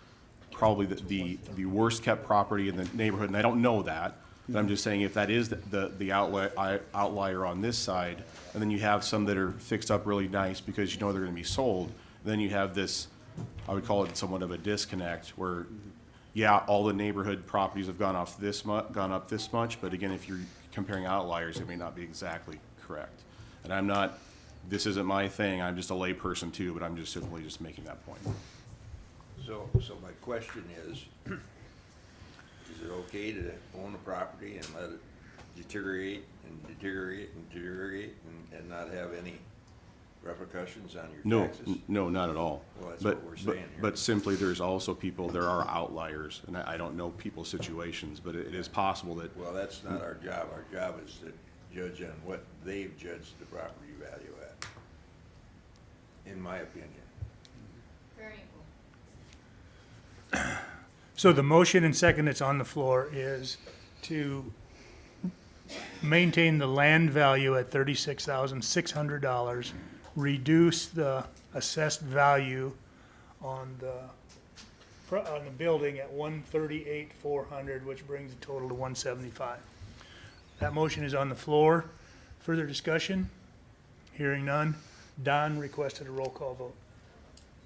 probably the worst kept property in the neighborhood, and I don't know that, but I'm just saying if that is the outlier on this side, and then you have some that are fixed up really nice because you know they're gonna be sold, then you have this, I would call it somewhat of a disconnect where, yeah, all the neighborhood properties have gone up this much, but again, if you're comparing outliers, it may not be exactly correct. And this isn't my thing, I'm just a lay person too, but I'm just simply just making that point. So my question is it okay to own a property and let it deteriorate and not have any repercussions on your taxes? No, not at all. Well, that's But- what we're but- saying here. But simply, there are outliers, and I don't know people's situations, but it is possible that, Well, that's not our job. Our job is to judge on what they've judged the property value at, in my opinion. Fair and equal. So the motion and second that's on the floor is to maintain the land value at $36,600, reduce the assessed value on the building at $138,400, which brings the total to $175,000. That motion is on the floor. Further discussion? Hearing none. Don requested a roll call vote.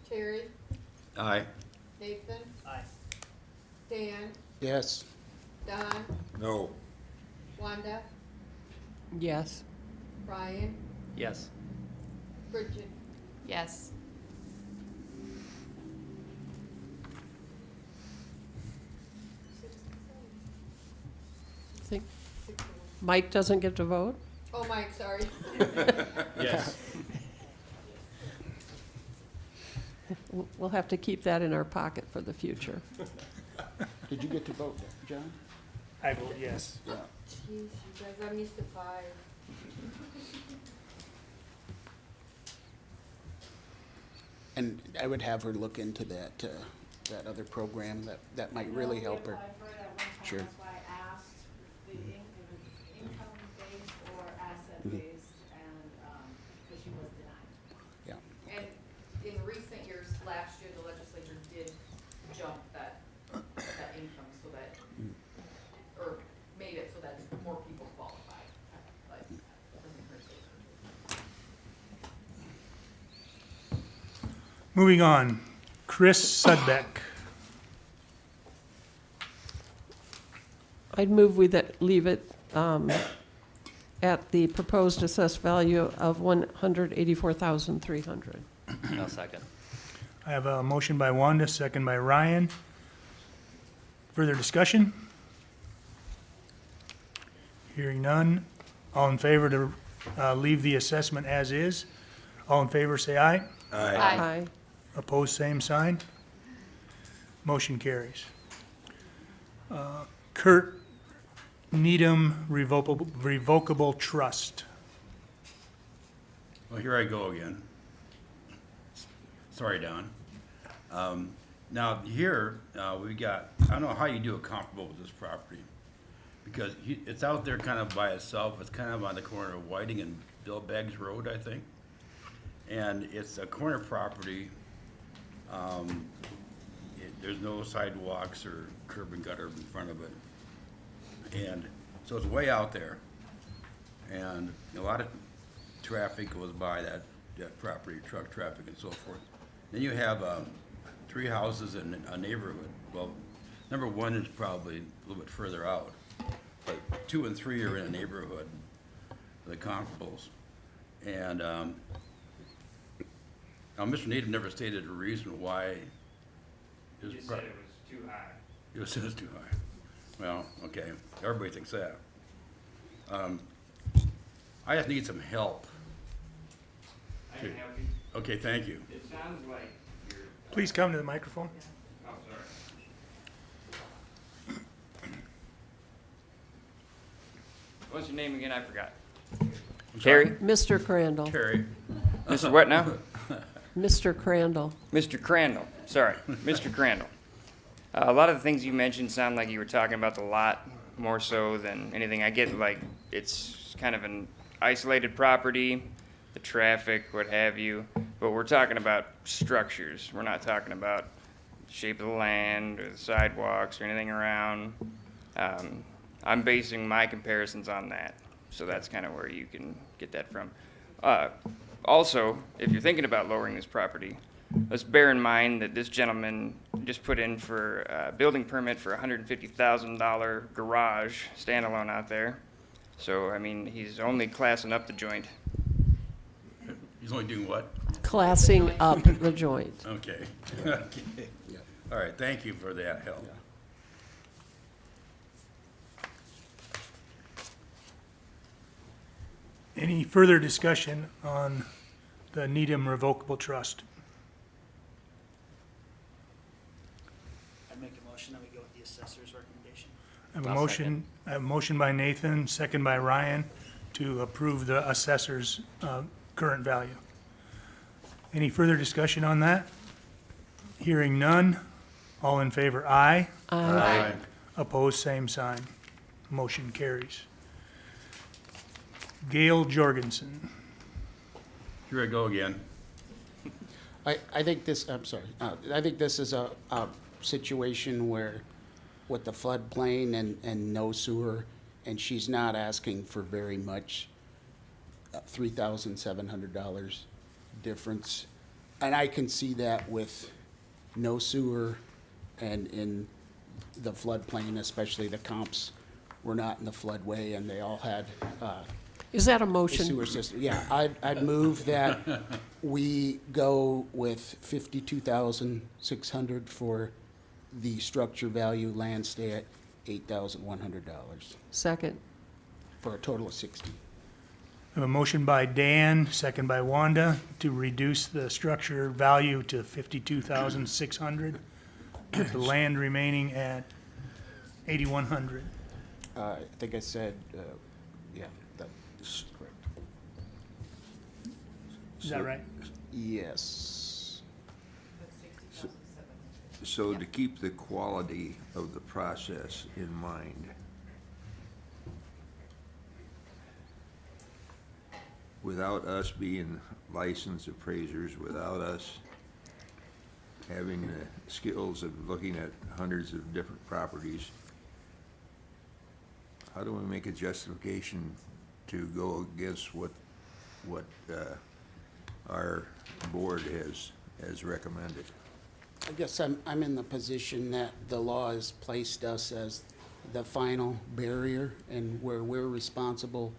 Terry, Aye. Nathan. Aye. Dan, Yes. Don, No. Wanda, Yes. Brian, Yes. Bridget. Yes. Think Mike doesn't get to vote? Oh, Mike, sorry. Yes. We'll have to keep that in our pocket for the future. Did you get to vote, John? I vote yes. Yeah. Jeez, you guys, I'm used to 5. And I would have her look into that, that other program, that might really help her. Sure. That's why I asked the income-based or asset-based, and, because she was denied. Yeah. And in recent years, last year, the legislature did jump that income so that, or made it so that more people qualified, but it doesn't hurt to- Moving on, Chris Sudbeck. I'd move we that leave it at the proposed assessed value of $184,300. I'll second. I have a motion by Wanda, second by Ryan. Further discussion? Hearing none. All in favor to leave the assessment as is? All in favor, say aye. Aye. Opposed, same sign. Motion carries. Kurt Needham Revocable Trust. Well, here I go again. Sorry, Don. Now, here, we got, I don't know how you do a comparable with this property, because it's out there kind of by itself. It's kind of on the corner of Whiting and Bill Beggs Road, I think. And it's a corner property. There's no sidewalks or curb and gutter in front of it. And so it's way out there. And a lot of traffic goes by that property, truck traffic and so forth. Then you have 3 houses in a neighborhood. Well, number 1 is probably a little bit further out, but 2 and 3 are in a neighborhood, the comparables. And now, Mr. Needham never stated a reason why. You said it was too high. You said it's too high. Well, okay, everybody thinks that. I just need some help. I can help you. Okay, thank you. It sounds like you're, Please come to the microphone. oh, sorry. What's your name again? I forgot. Terry? Mr. Crandall. Terry. Mr. what now? Mr. Crandall. Mr. Crandall. Sorry, Mr. Crandall. A lot of the things you mentioned sound like you were talking about the lot more so than anything. I get like it's kind of an isolated property, the traffic, what have you, but we're talking about structures. We're not talking about the shape of the land or the sidewalks or anything around. I'm basing my comparisons on that, so that's kind of where you can get that from. Also, if you're thinking about lowering this property, let's bear in mind that this gentleman just put in for a building permit for a $150,000 garage standalone out there. So, I mean, he's only classing up the joint. He's only doing what? Classing up the joint. Okay. Okay. All right, thank you for that help. Any further discussion on the Needham Revocable Trust? I'd make a motion that we go with the assessor's recommendation. I have a I'll motion, I have a motion by Nathan, second by Ryan, to approve the assessor's current value. Any further discussion on that? Hearing none. All in favor, aye. Aye. Opposed, same sign. Motion carries. Gail Jorgensen. Here I go again. I think this, I'm sorry, I think this is a situation where with the floodplain and no sewer, and she's not asking for very much, $3,700 difference. And I can see that with no sewer and in the floodplain, especially the comps were not in the floodway and they all had, Is that a a motion? sewer system. Yeah, I'd move that we go with 52,600 for the structure value, land stay at $8,100, Second. for a total of 60. I have a motion by Dan, second by Wanda, to reduce the structure value to 52,600, with the land remaining at 8,100. I think I said, yeah, that's correct. Is that right? Yes. So to keep the quality of the process in mind, without us being licensed appraisers, without us having the skills of looking at hundreds of different properties, how do we make a justification to go against what our board has recommended? I guess I'm in the position that the law has placed us as the final barrier and where we're responsible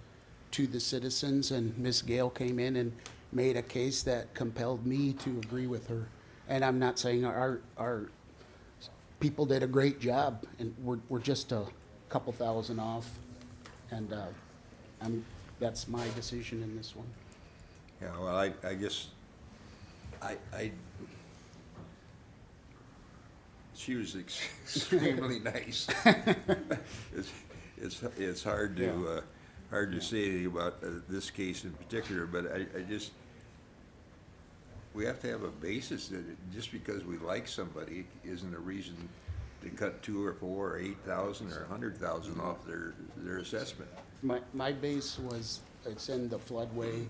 to the citizens, and Ms. Gale came in and made a case that compelled me to agree with her. And I'm not saying our people did a great job, and we're just a couple thousand off, and that's my decision in this one. Yeah, well, I guess, she was extremely nice. It's hard to, hard to say anything about this case in particular, but I just, we have to have a basis that just because we like somebody isn't a reason to cut 2 or 4 or 8,000 or 100,000 off their assessment. My base was, it's in the floodway,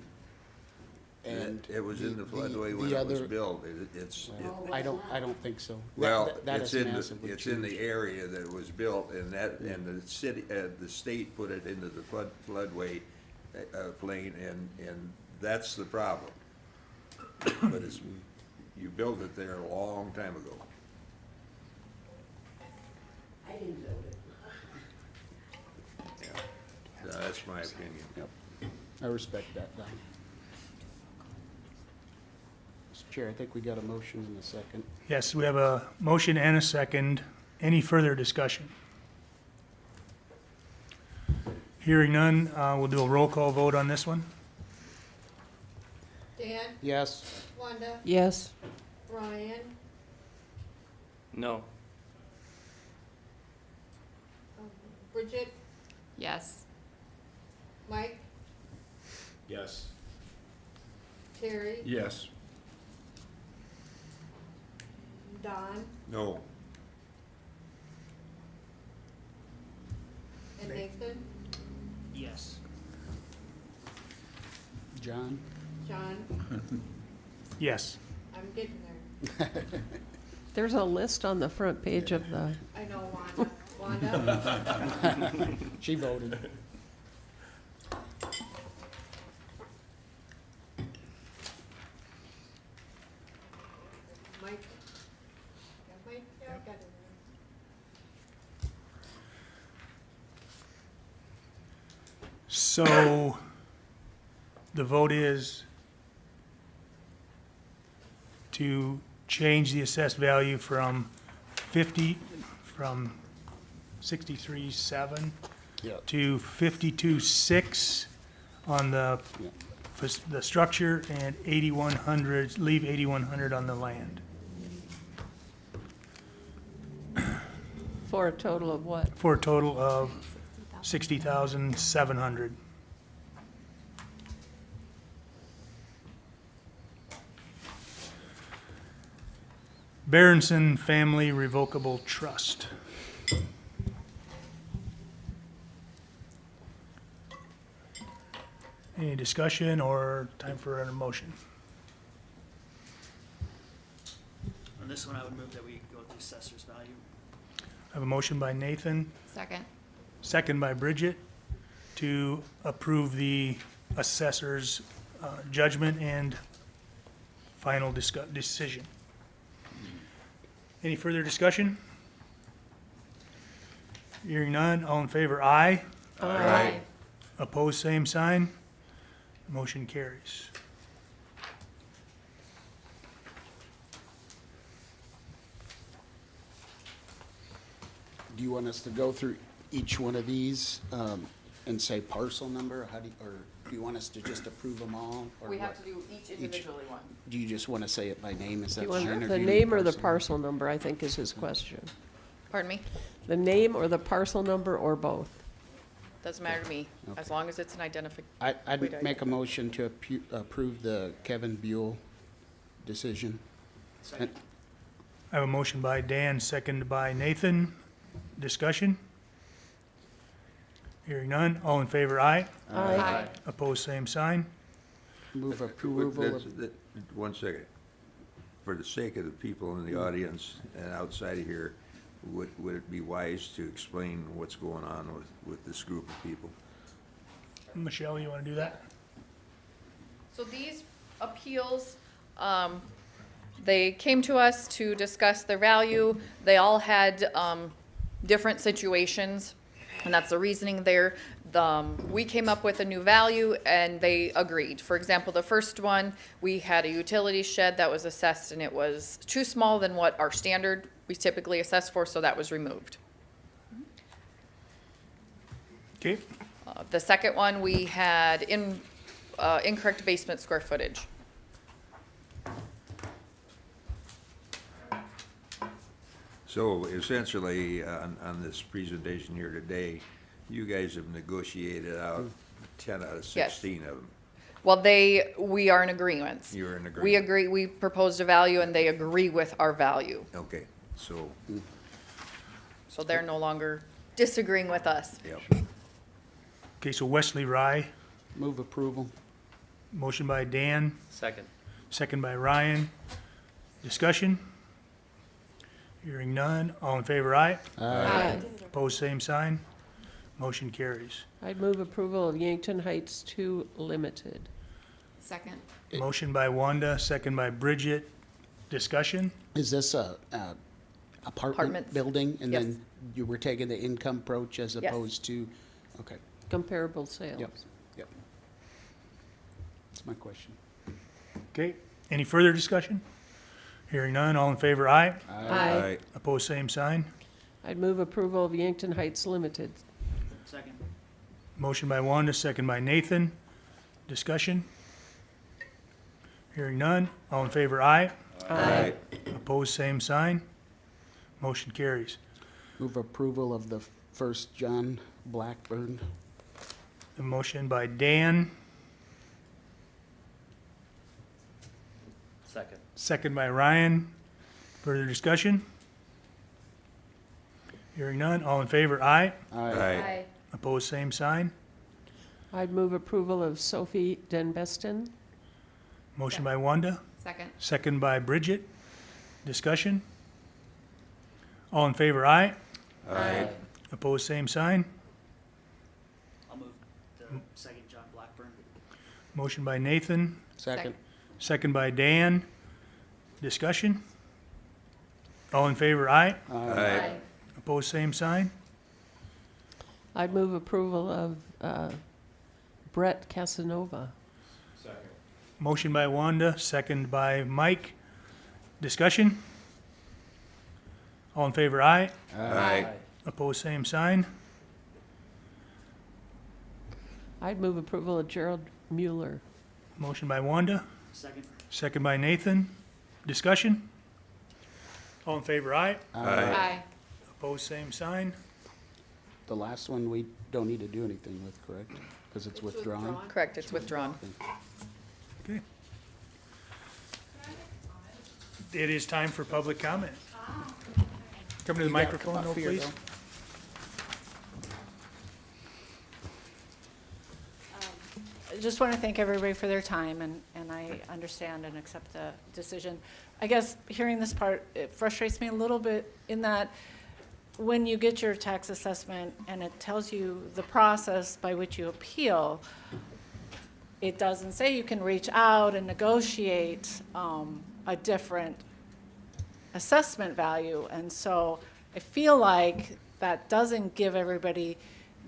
and. It was in the floodway when it was built. I don't think so. Well, That it's has in massively it's in the changed. area that it was built, and the city, the state put it into the floodway plain, and that's the problem. But you built it there a long time ago. I didn't build it. Yeah, that's my opinion. Yep. I respect that, Don. Mr. Chair, I think we got a motion in a second. Yes, we have a motion and a second. Any further discussion? Hearing none, we'll do a roll call vote on this one. Dan, Yes. Wanda, Yes. Ryan, No. Bridget, Yes. Mike, Yes. Terry, Yes. Don, No. and Nathan, Yes. John? John. Yes. I'm getting there. There's a list on the front page of the, I know Wanda. Wanda, She voted. Mike. Yeah, Mike, yeah, I got it. So the vote is to change the assessed value from 63.7 Yeah. to 52.6 on the structure, and 8,100, leave 8,100 on the land, for a total of what? for a total of 60,700. Berenson Family Revocable Trust. Any discussion or time for a motion? On this one, I would move that we go with the assessor's value. I have a motion by Nathan, Second. second by Bridget, to approve the assessor's judgment and final decision. Any further discussion? Hearing none, all in favor, aye. Aye. Opposed, same sign. Motion carries. Do you want us to go through each one of these and say parcel number? How do you, or do you want us to just approve them all? Or We have what? to do each individually one. Do you just want to say it by name? Is Do that you want fine? Or the do you name need or the parcel number, I think is his question. Pardon me? The name or the parcel number or both? Doesn't matter to me, as long as it's an identification. I'd make a motion to approve the Kevin Buell decision. Second. I have a motion by Dan, second by Nathan. Discussion? Hearing none, all in favor, aye. Aye. Opposed, same sign. Move approval of, One second. For the sake of the people in the audience and outside of here, would it be wise to explain what's going on with this group of people? Michelle, you want to do that? So these appeals, they came to us to discuss their value. They all had different situations, and that's the reasoning there. We came up with a new value, and they agreed. For example, the first one, we had a utility shed that was assessed, and it was too small than what our standard we typically assess for, so that was removed. Okay, The second one, we had incorrect basement square footage. So essentially, on this presentation here today, you guys have negotiated out 10 out of 16 of them. Well, we are in agreement. You're in agreement. We agree, we proposed a value, and they agree with our value. Okay, so, So they're no longer disagreeing with us. yeah. okay, so Wesley Rye, move approval. motion by Dan, Second. second by Ryan. Discussion? Hearing none, all in favor, aye. Aye. Opposed, same sign. Motion carries. I'd move approval of Yankton Heights 2 Limited. Second. Motion by Wanda, second by Bridget. Discussion? Is this a apartment Apartments. building? And Yes. then you were taking the income approach as Yes. opposed to, okay, Comparable sales. yep. That's my question. Okay, any further discussion? Hearing none, all in favor, aye. Aye. Opposed, same sign. I'd move approval of Yankton Heights Limited. Second. Motion by Wanda, second by Nathan. Discussion? Hearing none, all in favor, aye. Aye. Opposed, same sign. Motion carries. Move approval of the First John Blackburn. A motion by Dan, Second. second by Ryan. Further discussion? Hearing none, all in favor, aye. Aye. Opposed, same sign. I'd move approval of Sophie Denbeston. Motion by Wanda, Second. second by Bridget. Discussion? All in favor, aye. Aye. Opposed, same sign. I'll move the second John Blackburn. Motion by Nathan, Second. second by Dan. Discussion? All in favor, aye. Aye. Opposed, same sign. I'd move approval of Brett Casanova. Motion by Wanda, second by Mike. Discussion? All in favor, aye. Aye. Opposed, same sign. I'd move approval of Gerald Mueller. Motion by Wanda, Second. second by Nathan. Discussion? All in favor, aye. Aye. Opposed, same sign. The last one we don't need to do anything with, correct? Because it's withdrawn? Correct, it's withdrawn. Okay. It is time for public comment. Come to the microphone, though, please. just want to thank everybody for their time, and I understand and accept the decision. I guess hearing this part, it frustrates me a little bit in that when you get your tax assessment and it tells you the process by which you appeal, it doesn't say you can reach out and negotiate a different assessment value. And so I feel like that doesn't give everybody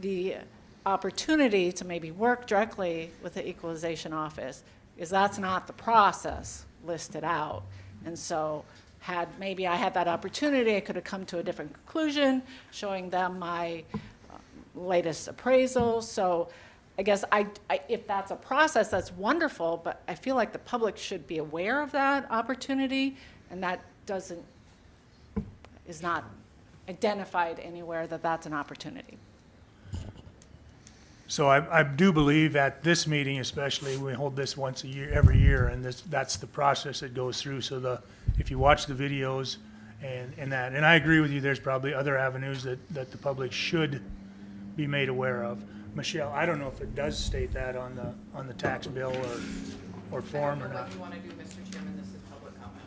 the opportunity to maybe work directly with the equalization office, because that's not the process listed out. And so had maybe I had that opportunity, I could have come to a different conclusion, showing them my latest appraisal. So I guess if that's a process, that's wonderful, but I feel like the public should be aware of that opportunity, and that is not identified anywhere that that's an opportunity. So I do believe at this meeting especially, we hold this once a year, every year, and that's the process that goes through. So if you watch the videos and I agree with you, there's probably other avenues that the public should be made aware of. Michelle, I don't know if it does state that on the tax bill or form or not. I don't know what you want to do, Mr. Chairman, this is public comment.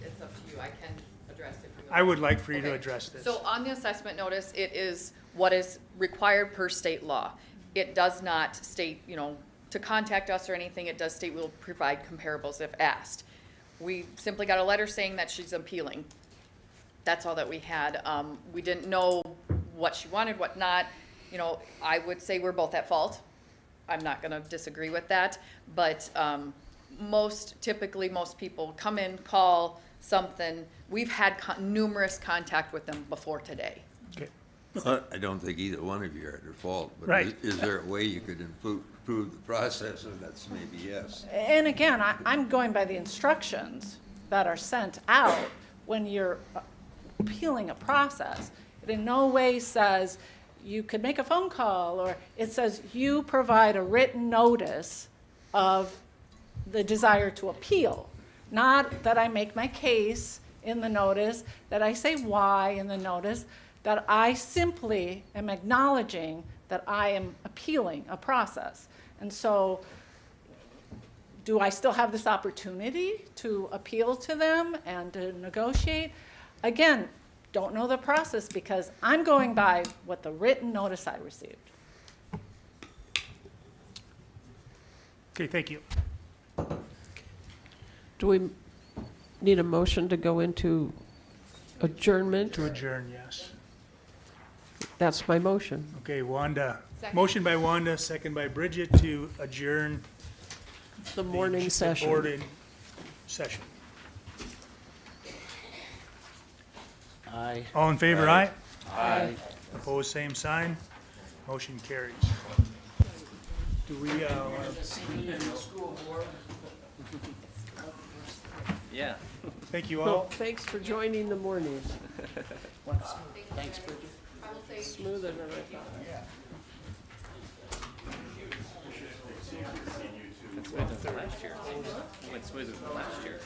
It's up to you, I can address it if you want. I would like for you to Okay. address this. So on the assessment notice, it is what is required per state law. It does not state, to contact us or anything. It does state we'll provide comparables if asked. We simply got a letter saying that she's appealing. That's all that we had. We didn't know what she wanted, what not. I would say we're both at fault. I'm not gonna disagree with that, but typically most people come in, call something. We've had numerous contact with them before today. Okay. I don't think either one of you are at fault, but Right. is there a way you could improve the process? And that's maybe yes. And again, I'm going by the instructions that are sent out when you're appealing a process. It in no way says you could make a phone call, or it says you provide a written notice of the desire to appeal. Not that I make my case in the notice, that I say why in the notice, that I simply am acknowledging that I am appealing a process. And so, do I still have this opportunity to appeal to them and to negotiate? Again, don't know the process because I'm going by what the written notice I received. Okay, thank you. Do we need a motion to go into adjournment? To adjourn, yes. That's my motion. Okay, Wanda. Second. Motion by Wanda, second by Bridget to adjourn The morning session. board session. Aye. All in favor, aye? Aye. Opposed, same sign. Motion carries. Do we, Yeah. thank you Well, all. thanks for joining the morning. Thanks, Bridget. I will say. Smoother than I thought. It's smoother than last year. It went smoother than last year.